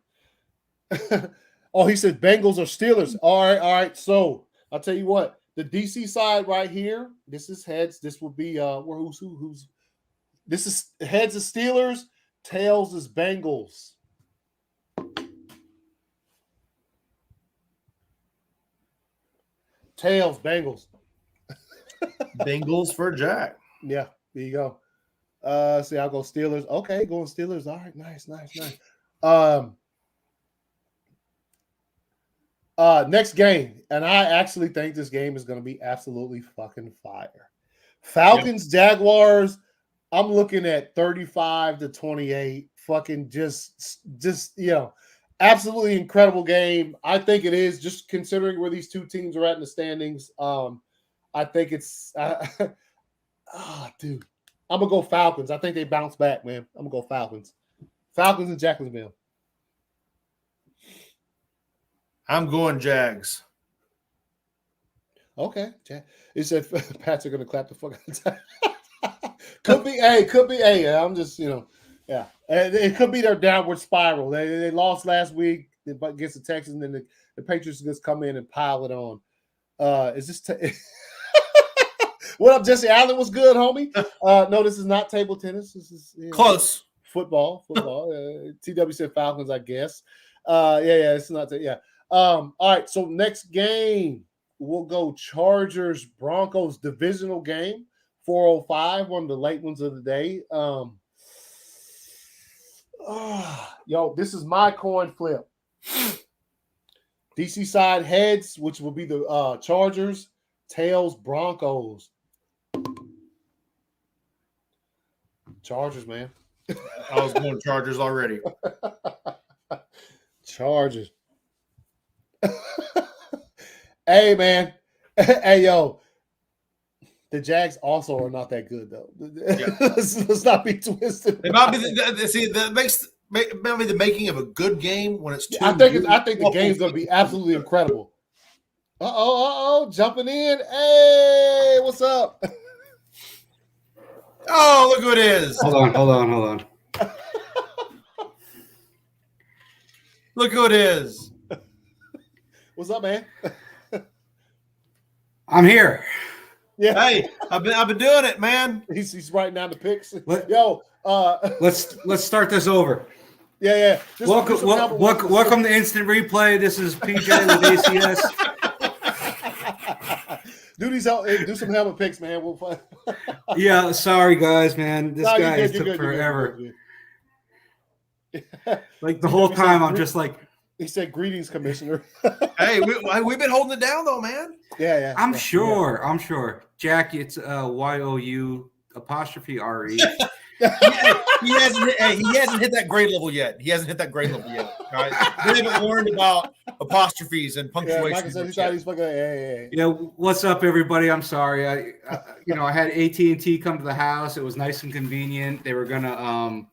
Oh, he said Bengals or Steelers. All right. So I'll tell you what. The DC side right here. This is heads. This will be who's. This is heads is Steelers. Tails is Bengals. Tails Bengals. Bengals for Jack. Yeah, there you go. See, I'll go Steelers. Okay, going Steelers. All right, nice. Next game, and I actually think this game is going to be absolutely fucking fire. Falcons, Jaguars. I'm looking at 35-28. Fucking just absolutely incredible game. I think it is, just considering where these two teams are at in the standings. I think it's dude. I'm gonna go Falcons. I think they bounce back, man. I'm gonna go Falcons. Falcons and Jacksonville. I'm going Jags. Okay. He said Pats are gonna clap the fuck out of time. Could be. I'm just, yeah. It could be their downward spiral. They lost last week against the Texans, and then the Patriots just come in and pile it on. Is this what up, Jesse Allen? Was good, homie? No, this is not table tennis. This is close. Football. TW said Falcons, I guess. It's not. All right. So next game, we'll go Chargers Broncos divisional game, 4:05, one of the late ones of the day. This is my coin flip. DC side heads, which will be the Chargers. Tails, Broncos. Chargers, man. I was going Chargers already. Chargers. Hey, man. Hey, yo. The Jags also are not that good, though. Yeah. let's not be twisted. It might be that might be the making of a good game when it's two. I think the game's going to be absolutely incredible. Jumping in. Hey, what's up? Oh, look who it is. Hold on. Look who it is. What's up, man? I'm here. Yeah. Hey, I've been doing it, man. He's writing down the picks. Let's start this over. Yeah. Welcome to Instant Replay. This is PJ with ACS. Do some helmet picks, man. We'll find. Yeah, sorry guys, man. This guy took forever. Like the whole time, I'm just like. He said, "Greetings, Commissioner." Hey, we've been holding it down though, man. Yeah. I'm sure. Jack, it's YOU apostrophe RE. He hasn't hit that grade level yet. All right? We haven't learned about apostrophes and punctuation. Yeah, what's up, everybody? I'm sorry. I had AT&T come to the house. It was nice and convenient. They were gonna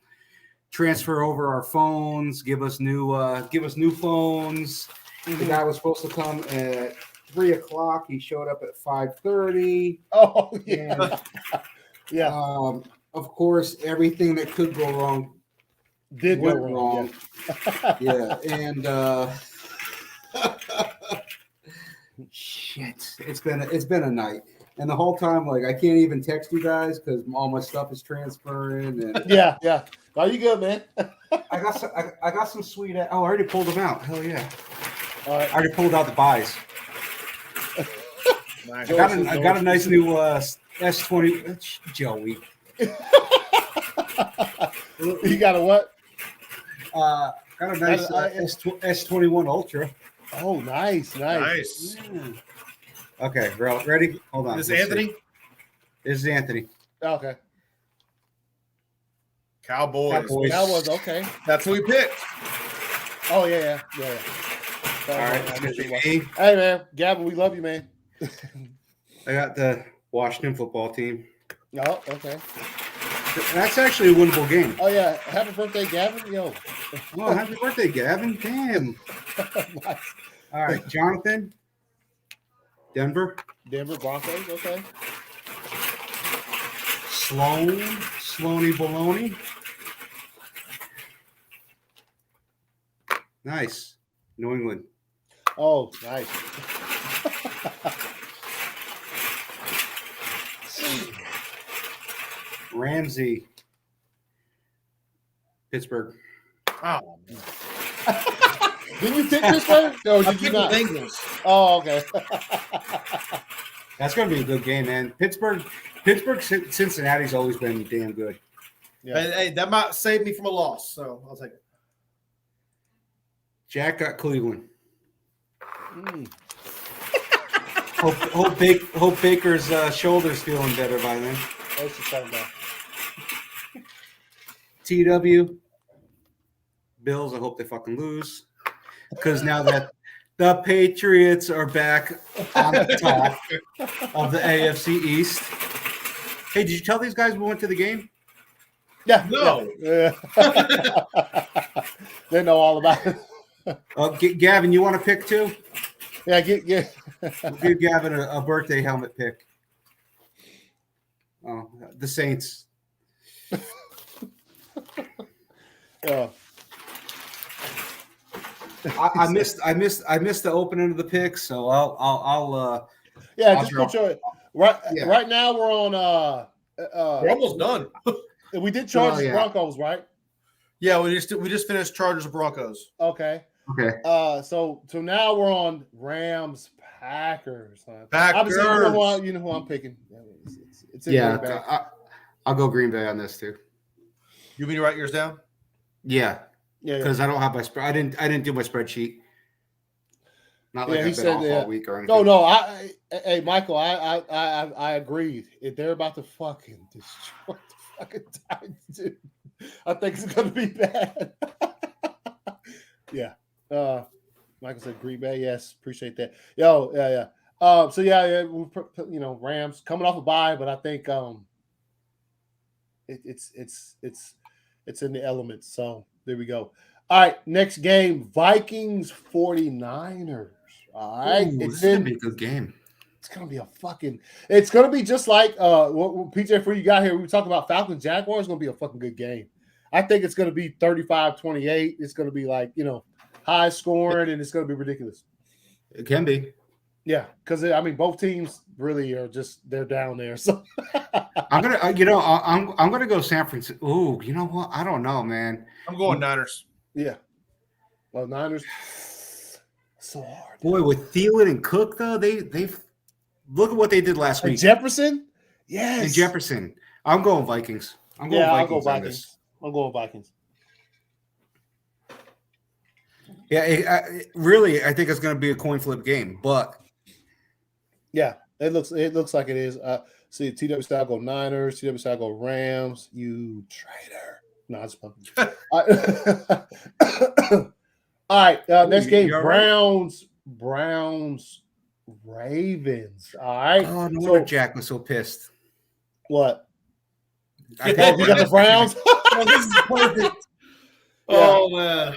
transfer over our phones, give us new phones. Mm-hmm. The guy was supposed to come at 3:00. He showed up at 5:30. Oh yeah, yeah. Of course, everything that could go wrong did go wrong. Yeah, and shit, it's been a night. And the whole time, like, I can't even text you guys because all my stuff is transferring. And yeah. Are you good, man? I got some sweet. I already pulled them out. Hell yeah! All right. I already pulled out the buys. I got a nice new S20. Joey. You got a what? Got a nice S21 Ultra. Oh, nice. Yeah. Okay, bro, ready? Hold on. This is Anthony? This is Anthony. Okay. Cowboys, okay. That's who we picked. Oh, yeah. All right. Hey, man. Gavin, we love you, man. I got the Washington football team. Oh, okay. That's actually a winnable game. Oh, yeah. Happy birthday, Gavin. Yo. Oh, happy birthday, Gavin. Damn. Nice. All right, Jonathan. Denver Broncos, okay. Sloany Baloney. Nice. New England. Oh, nice. Ramsey. Pittsburgh. Oh. Didn't you pick Pittsburgh? No, did you not? Bengals. Oh, okay. That's going to be a good game, man. Pittsburgh, Cincinnati's always been damn good. Yeah. Hey, that might save me from a loss, so I'll take it. Jack got Cleveland. Mm. Hope Baker's shoulder's feeling better by then. That's just talking about. TW. Bills, I hope they fucking lose. Because now that the Patriots are back on the top of the AFC East. Hey, did you tell these guys we went to the game? Yeah. No. Yeah. They know all about it. Gavin, you want to pick too? Yeah, get. We'll give Gavin a birthday helmet pick. Oh, the Saints. Yeah. I missed the opening of the pick, so I'll just put your right now we're on we're almost done. We did Chargers Broncos, right? Yeah, we just finished Chargers Broncos. Okay. So now we're on Rams Packers. Packers. Obviously, you know who I'm picking. It's I'll go Green Bay on this too. You mean to write yours down? Yeah. Because I don't have my spread. I didn't do my spreadsheet. Not like he I've been said off that. all week or anything. No. Hey, Michael, I agreed. If they're about to fucking destroy the fucking Titans, dude, I think it's gonna be bad. Yeah. Michael said Green Bay. Yes, appreciate that. Yo, yeah. So we Rams coming off a bye, but I think it's in the elements. So there we go. All right, next game, Vikings 49ers. All right. Ooh, this is gonna be a good game. It's gonna be just like what PJ for you got here. We were talking about Falcons Jaguars. It's gonna be a fucking good game. I think it's gonna be 35-28. It's gonna be like, high scoring, and it's gonna be ridiculous. It can be. Yeah, because both teams really are they're down there. So I'm gonna I'm gonna go San Francisco. Ooh, you know what? I don't know, man. I'm going Niners. Yeah. Well, Niners. So hard. Boy, with Thielen and Cook though, they've look at what they did last week. Jefferson, yes. And Jefferson. I'm going Vikings. I'll go Vikings. I'm going Vikings. Yeah, I think it's going to be a coin flip game, but yeah, it looks like it is. See, TW style go Niners, TW style go Rams. You traitor! No, it's pumping. All right, next game, Browns, Ravens. All right. Oh, no wonder Jack was so pissed. What? You got the Browns? Oh, this is perfect. Oh man,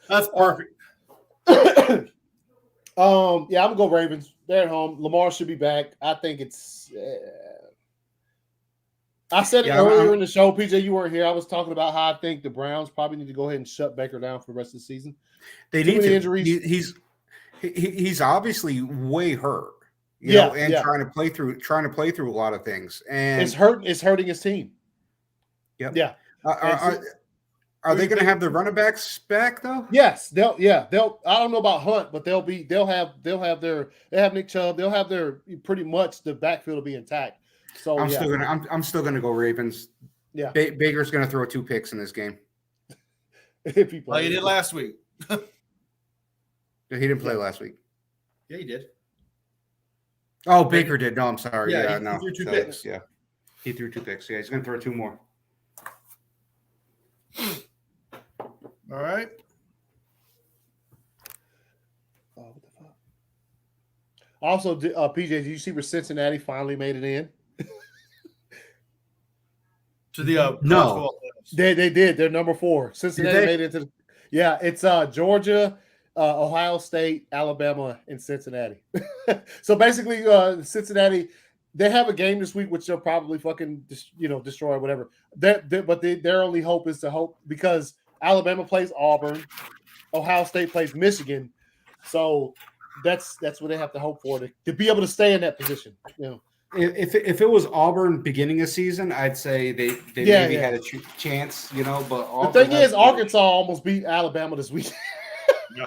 that's perfect. I'm gonna go Ravens. They're at home. Lamar should be back. I think it's. I said it earlier in the show, PJ. You weren't here. I was talking about how I think the Browns probably need to go ahead and shut Baker down for the rest of the season. They need to. Injuries. He's obviously way hurt. Trying to play through a lot of things, and it's hurting his team. Yep. Yeah. Are they going to have the running backs back though? Yes, they'll. I don't know about Hunt, but they'll have Nick Chubb. They'll have their pretty much the backfield will be intact. So I'm still gonna go Ravens. Yeah. Baker's gonna throw 2 picks in this game. If he plays. Like he did last week. He didn't play last week. Yeah, he did. Oh, Baker did. No, I'm sorry. Yeah, he threw 2 picks. Yeah, he threw 2 picks. Yeah, he's gonna throw 2 more. All right. Oh, what the fuck? Also, PJ, did you see where Cincinnati finally made it in? To the no, they did. They're number 4. Cincinnati made it into it's Georgia, Ohio State, Alabama, and Cincinnati. So basically, Cincinnati, they have a game this week, which they'll probably fucking destroy, whatever. But their only hope is to hope because Alabama plays Auburn, Ohio State plays Michigan, so that's what they have to hope for to be able to stay in that position. If it was Auburn beginning of season, I'd say they maybe had a chance, But Auburn the thing is, Arkansas almost beat Alabama this week. Yeah.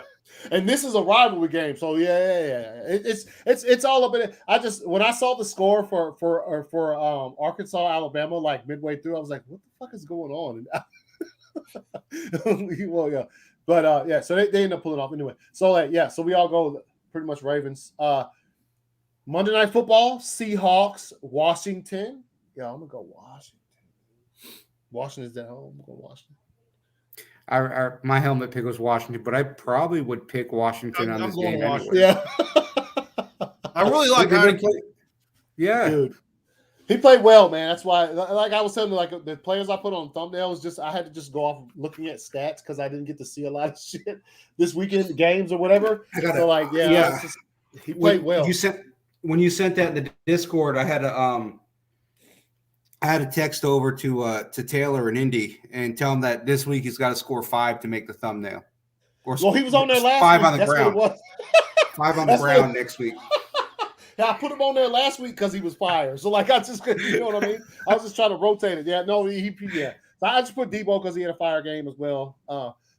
And this is a rivalry game, so it's all up in it. When I saw the score for Arkansas Alabama like midway through, I was like, what the fuck is going on? Well, yeah, but so they end up pulling off anyway. So so we all go pretty much Ravens. Monday Night Football, Seahawks, Washington. Yeah, I'm gonna go Washington. Washington's at home. I'm going Washington. My helmet pick was Washington, but I probably would pick Washington on this game anyway. Yeah, I really like Heineke. Yeah, dude, he played well, man. That's why, like I was telling you, like the players I put on thumbnails, I had to just go off looking at stats because I didn't get to see a lot of shit this weekend, games or whatever. He played well. When you sent that in the Discord, I had a text over to Taylor and Indy and tell him that this week he's got to score 5 to make the thumbnail. Well, he was on there last 5 week. on the ground. 5 on the ground next week. Yeah, I put him on there last week because he was fired. So I just couldn't, you know what I mean? I was just trying to rotate it. Yeah, no, So I just put Debo because he had a fire game as well.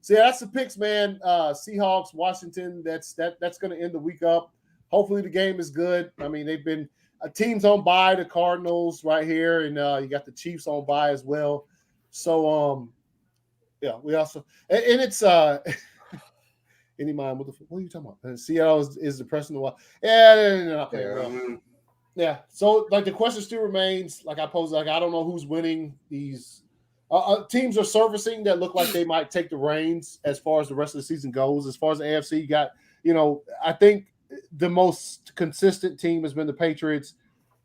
That's the picks, man. Seahawks, Washington. That's going to end the week up. Hopefully the game is good. I mean, they've been teams on bye, the Cardinals right here, and you got the Chiefs on bye as well. So we also and it's Any mind? What are you talking about? And Seattle is depressing to watch. Yeah, they're not playing well. Yeah. So like the question still remains. Like I posed, like I don't know who's winning these. Teams are surfacing that look like they might take the reins as far as the rest of the season goes. As far as the AFC, you got, I think the most consistent team has been the Patriots,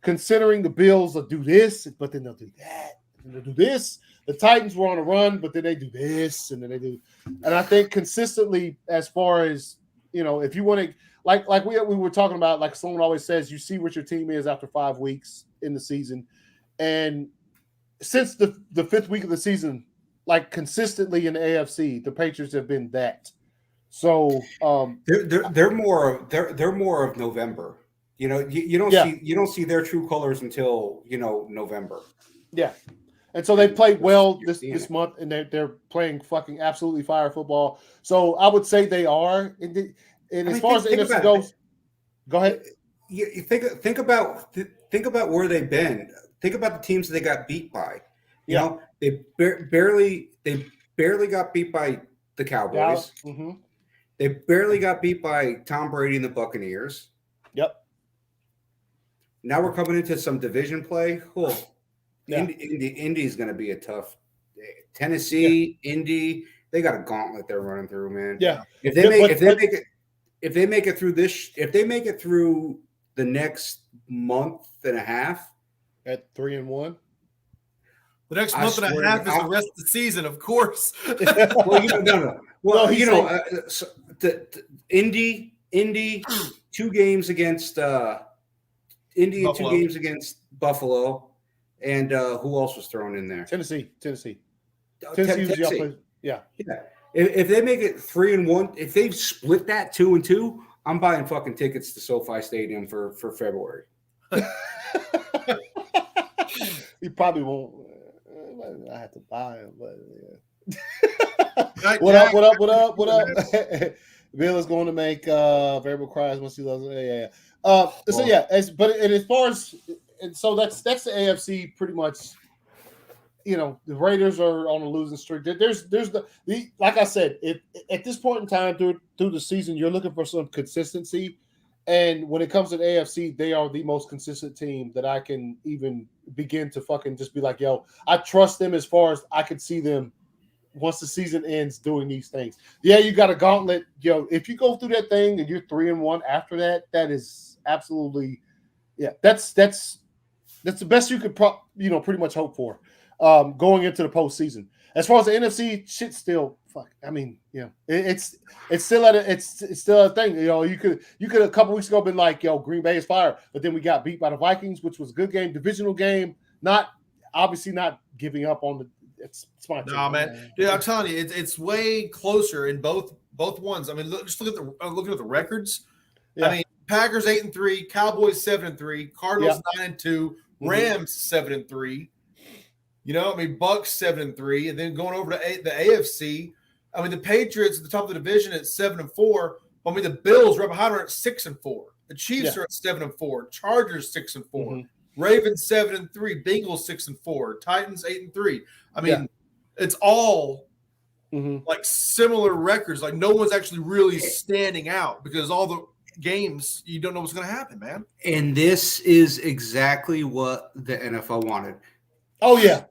considering the Bills will do this, but then they'll do that, and they'll do this. The Titans were on a run, but then they do this, and then they do. And I think consistently, as far as, if you want to, like we were talking about, like Sloan always says, you see what your team is after 5 weeks in the season. And since the 5th week of the season, like consistently in the AFC, the Patriots have been that. So they're more of November. You don't see their true colors until November. Yeah, and so they played well this month, and they're playing fucking absolutely fire football. So I would say they are. And as far as the NFC goes, go ahead. You think about where they've been. Think about the teams that they got beat by. They barely got beat by the Cowboys. Mm-hmm. They barely got beat by Tom Brady and the Buccaneers. Yep. Now we're coming into some division play. Cool. Yeah. Indy's going to be a tough. Tennessee, Indy, they got a gauntlet they're running through, man. Yeah. If they make it through the next month and a half at 3-1. The next month and a half is the rest of the season, of course. No. Well, Indy, 2 games against Indy, Buffalo. 2 games against Buffalo, and who else was thrown in there? Tennessee. Tennessee. Yeah. If they make it 3-1, if they split that 2-2, I'm buying fucking tickets to SoFi Stadium for February. You probably won't. I have to buy them, but yeah. What up? Bill is going to make variable cries once he loves it. Yeah. So yeah, as far as that's the AFC pretty much. The Raiders are on a losing streak. There's the like I said, at this point in time through the season, you're looking for some consistency. And when it comes to the AFC, they are the most consistent team that I can even begin to fucking just be like, yo, I trust them as far as I could see them once the season ends doing these things. Yeah, you got a gauntlet. If you go through that thing and you're 3-1 after that, that is absolutely, that's the best you could pretty much hope for going into the postseason. As far as the NFC, shit's still fuck. I mean, it's still it's still a thing. You could a couple weeks ago been like, Green Bay is fire, but then we got beat by the Vikings, which was a good game, divisional game. Not giving up on the. It's fine. No, man. Dude, I'm telling you, it's way closer in both ones. I mean, just looking at the records. Yeah. I mean, Packers 8-3, Cowboys 7-3, Cardinals 9-2, Rams 7-3. Bucks 7-3, and then going over to the AFC. I mean, the Patriots at the top of the division at 7-4. I mean, the Bills right behind are at 6-4. The Chiefs are at 7-4. Chargers 6-4. Mm-hmm. Ravens 7-3. Bengals 6-4. Titans 8-3. I mean, it's all like similar records. Like no one's actually really standing out because all the games you don't know what's going to happen, man. And this is exactly what the NFL wanted. Oh yeah.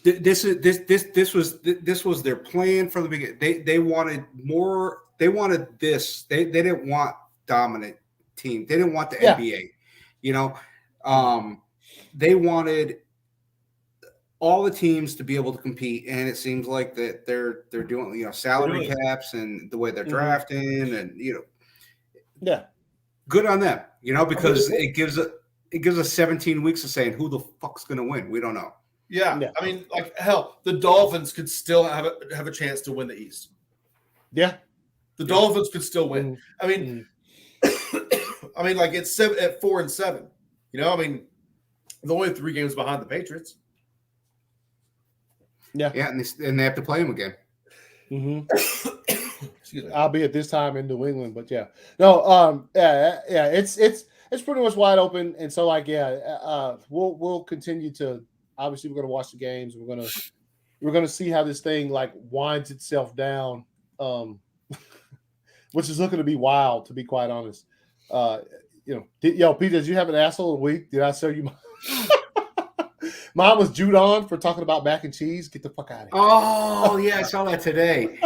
This was their plan from the beginning. They wanted more. They wanted this. They didn't want dominant team. They didn't want the NBA. They wanted all the teams to be able to compete, and it seems like that they're doing salary caps and the way they're drafting, and good on them. Because it gives us 17 weeks of saying who the fuck's going to win. We don't know. Yeah, I mean, like hell, the Dolphins could still have a chance to win the East. Yeah, the Dolphins could still win. I mean, like it's at 4-7. I mean, they're only 3 games behind the Patriots. Yeah, and they have to play them again. Mm-hmm. I'll be at this time in New England, but it's pretty much wide open, and so we'll continue to. Obviously, we're going to watch the games. We're going to see how this thing like winds itself down. which is looking to be wild, to be quite honest. Pete, did you have an asshole of the week? Did I show you? Mine was Judon for talking about mac and cheese. Get the fuck out of here. Oh yeah, I saw that today.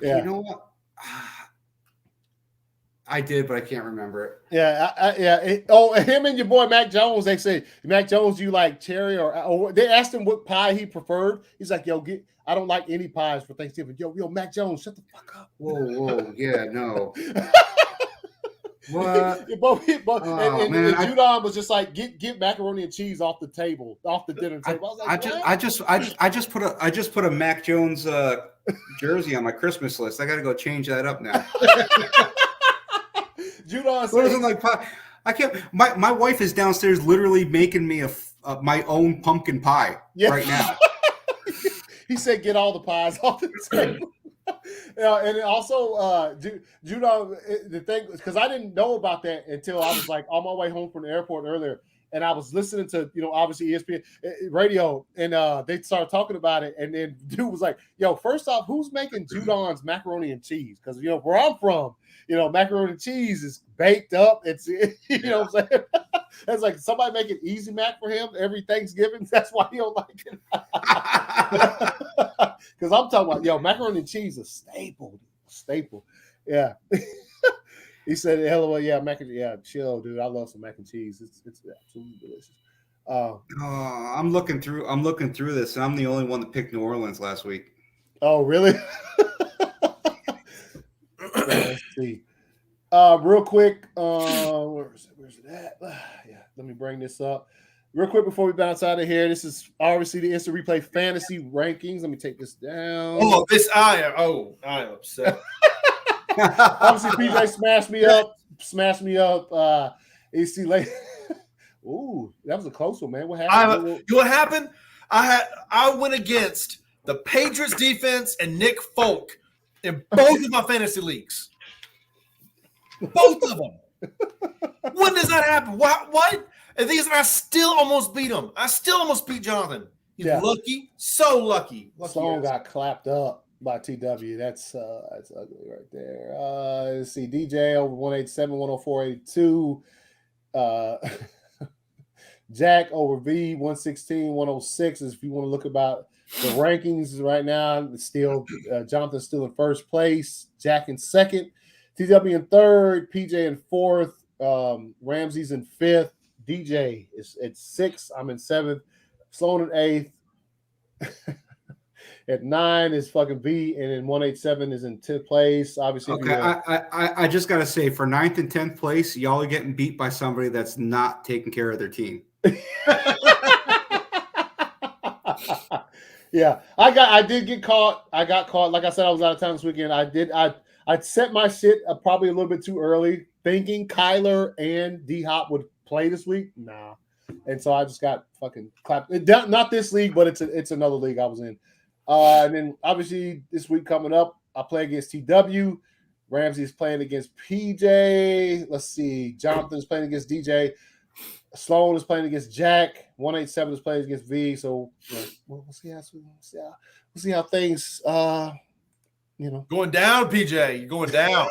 Yeah. You know what? I did, but I can't remember it. Yeah, him and your boy Mac Jones. They say, Mac Jones, you like cherry or they asked him what pie he preferred. He's like, I don't like any pies for Thanksgiving. Yo, Mac Jones, shut the fuck up. Whoa, yeah, no. What? And Judon was just like, get macaroni and cheese off the table, off the dinner table. I just put a Mac Jones jersey on my Christmas list. I got to go change that up now. Judon doesn't like pie. I can't. My wife is downstairs, literally making me my own pumpkin pie right now. He said, "Get all the pies off the table." And also, Judon, the thing, because I didn't know about that until I was like on my way home from the airport earlier, and I was listening to obviously ESPN radio, and they started talking about it, and then dude was like, "Yo, first off, who's making Judon's macaroni and cheese? Because where I'm from, macaroni and cheese is baked up. It's what I'm saying." It's like somebody making easy mac for him every Thanksgiving. That's why he don't like it. Because I'm talking about macaroni and cheese is staple. Yeah. He said, "LOL, yeah, mac and chill, dude. I love some mac and cheese. It's absolutely delicious." I'm looking through this, and I'm the only one that picked New Orleans last week. Oh, really? Let's see. Real quick, where's it at? Yeah, let me bring this up real quick before we bounce out of here. This is obviously the Instant Replay Fantasy Rankings. Let me take this down. Oh, I am upset. Obviously, PJ smashed me up. AC late. Ooh, that was a close one, man. What happened? You know what happened? I went against the Patriots defense and Nick Folk in both of my fantasy leagues. Both of them. When does that happen? What? And these, I still almost beat him. I still almost beat Jonathan. He's lucky, so lucky. Sloan got clapped up by TW. That's ugly right there. Let's see. DJ over 187, 104, 82. Jack over V 116, 106. If you want to look about the rankings right now, it's still Jonathan's still in first place. Jack in second. TW in third, PJ in fourth, Ramsey's in fifth, DJ is at sixth, I'm in seventh, Sloan in eighth, at 9 is fucking V, and then 187 is in 10th place. Obviously, okay. I just gotta say, for 9th and 10th place, y'all are getting beat by somebody that's not taking care of their team. Yeah, I did get caught. I got caught. Like I said, I was out of town this weekend. I set my shit probably a little bit too early, thinking Kyler and D-Hop would play this week. Nah. And so I just got fucking clapped. Not this league, but it's another league I was in. And then obviously this week coming up, I play against TW. Ramsey is playing against PJ. Let's see. Jonathan's playing against DJ. Sloan is playing against Jack. 187 is playing against V. So we'll see how things going down, PJ. You're going down.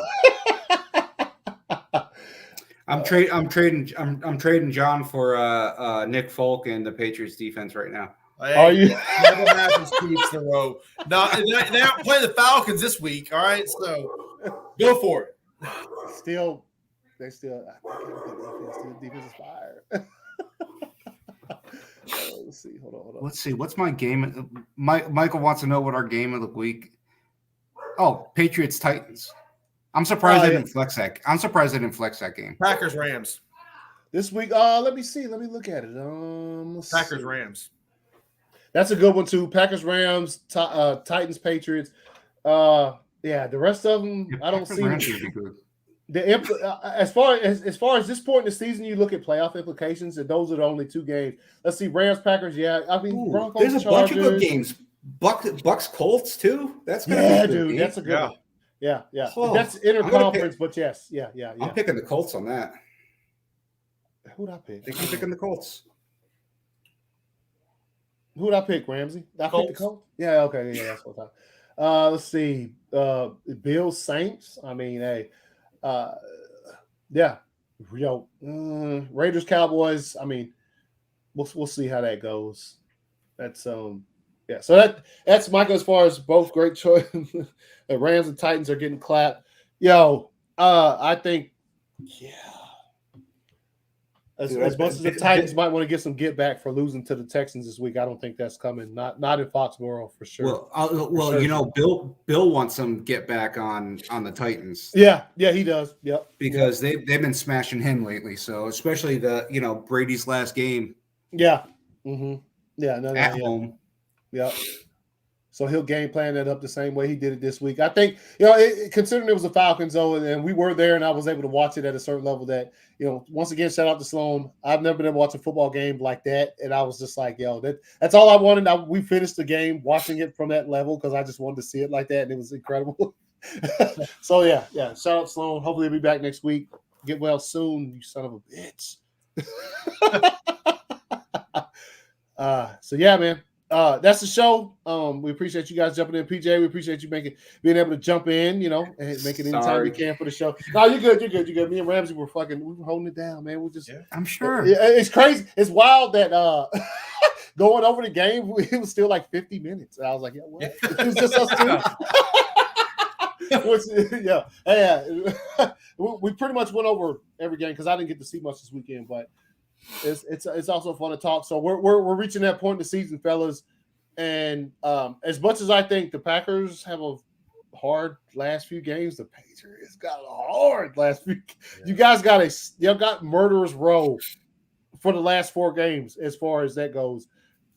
I'm trading John for Nick Folk and the Patriots defense right now. Hey, are you? Never happens 2 weeks in a row. Now they're playing the Falcons this week. All right, so go for it. The defense is fire. Let's see. Hold on. Let's see. What's my game? Michael wants to know what our game of the week. Oh, Patriots Titans. I'm surprised I didn't flex that. I'm surprised I didn't flex that game. Packers Rams this week. Let me see. Let me look at it. Packers Rams. That's a good one too. Packers Rams, Titans Patriots. The rest of them I don't see. As far as this point in the season, you look at playoff implications, and those are the only 2 games. Let's see, Rams Packers. Yeah, I mean Broncos. There's a bunch of good games. Bucks Colts too. That's good. Dude. That's a good one. Yeah. Oh, that's interconference, but yes, yeah. I'm picking the Colts on that. Who'd I pick? I think I'm picking the Colts. Who'd I pick, Ramsey? I picked the Colts. Yeah, okay, yeah, that's what Let's see. Bills Saints. I mean, hey, yeah, Raiders Cowboys. I mean, we'll see how that goes. That's yeah. So that's Michael as far as both great choice. The Rams and Titans are getting clapped. I think as much as the Titans might want to get some get back for losing to the Texans this week, I don't think that's coming. Not in Foxborough for sure. Well, Bill wants some get back on the Titans. Yeah, he does. Yep. Because they've been smashing him lately. So especially Brady's last game. Yeah. Mm-hmm. Yeah. At home. Yeah. So he'll game plan that up the same way he did it this week. I think, considering it was the Falcons, though, and we were there and I was able to watch it at a certain level that, once again, shout out to Sloan. I've never been able to watch a football game like that. And I was just like, that's all I wanted. We finished the game watching it from that level because I just wanted to see it like that. And it was incredible. So, yeah. Shout out Sloan. Hopefully he'll be back next week. Get well soon, you son of a bitch. So, yeah, man. That's the show. We appreciate you guys jumping in, PJ. We appreciate you being able to jump in, and make it anytime you can for the show. No, you're good. Me and Ramsey we were holding it down, man. I'm sure. It's crazy. It's wild that going over the game, it was still like 50 minutes. I was like, what? It was just us two. We pretty much went over every game because I didn't get to see much this weekend, but it's also fun to talk. So we're reaching that point in the season, fellas. And as much as I think the Packers have a hard last few games, the Patriots got a hard last few. Yeah. You guys got murderer's row for the last 4 games as far as that goes.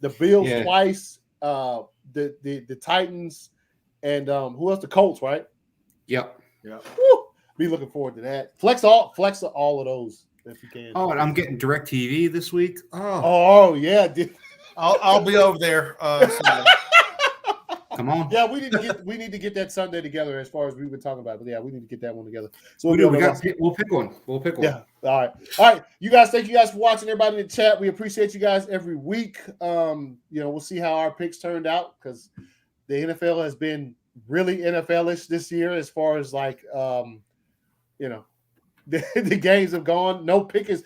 The Bills twice, the Titans, and who else? The Colts, right? Yep. Yeah. Be looking forward to that. Flex all of those. If you can. Oh, and I'm getting DirecTV this week. Oh yeah, dude. I'll be over there. Come on. Yeah, we need to get that Sunday together as far as we've been talking about. But yeah, we need to get that one together. So we'll pick one. Yeah. All right. You guys, thank you guys for watching. Everybody in the chat, we appreciate you guys every week. We'll see how our picks turned out because the NFL has been really NFL-ish this year as far as like the games have gone. No pick is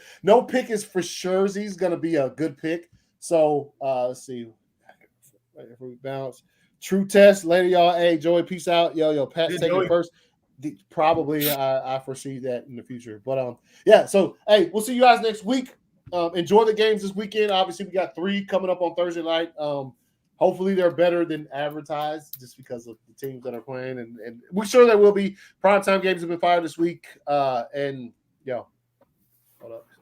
for sure. He's going to be a good pick. So let's see. If we bounce, true test later, y'all. Hey, Joey, peace out. Yo, Pat's taking first. Probably, I foresee that in the future. But yeah. So hey, we'll see you guys next week. Enjoy the games this weekend. Obviously, we got 3 coming up on Thursday night. Hopefully they're better than advertised just because of the teams that are playing. And we're sure there will be. Primetime games have been fired this week. Hold up.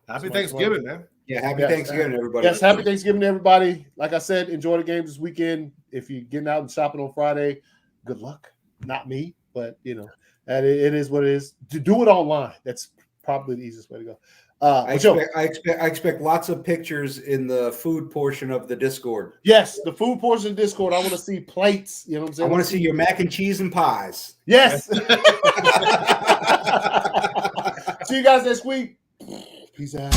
Happy Thanksgiving, man. Yeah, happy Thanksgiving, everybody. Yes, happy Thanksgiving to everybody. Like I said, enjoy the games this weekend. If you're getting out and shopping on Friday, good luck. Not me, but, it is what it is. To do it online, that's probably the easiest way to go. I expect lots of pictures in the food portion of the Discord. Yes, the food portion of the Discord. I want to see plates. You know what I'm saying? I want to see your mac and cheese and pies. Yes. See you guys next week. Peace out.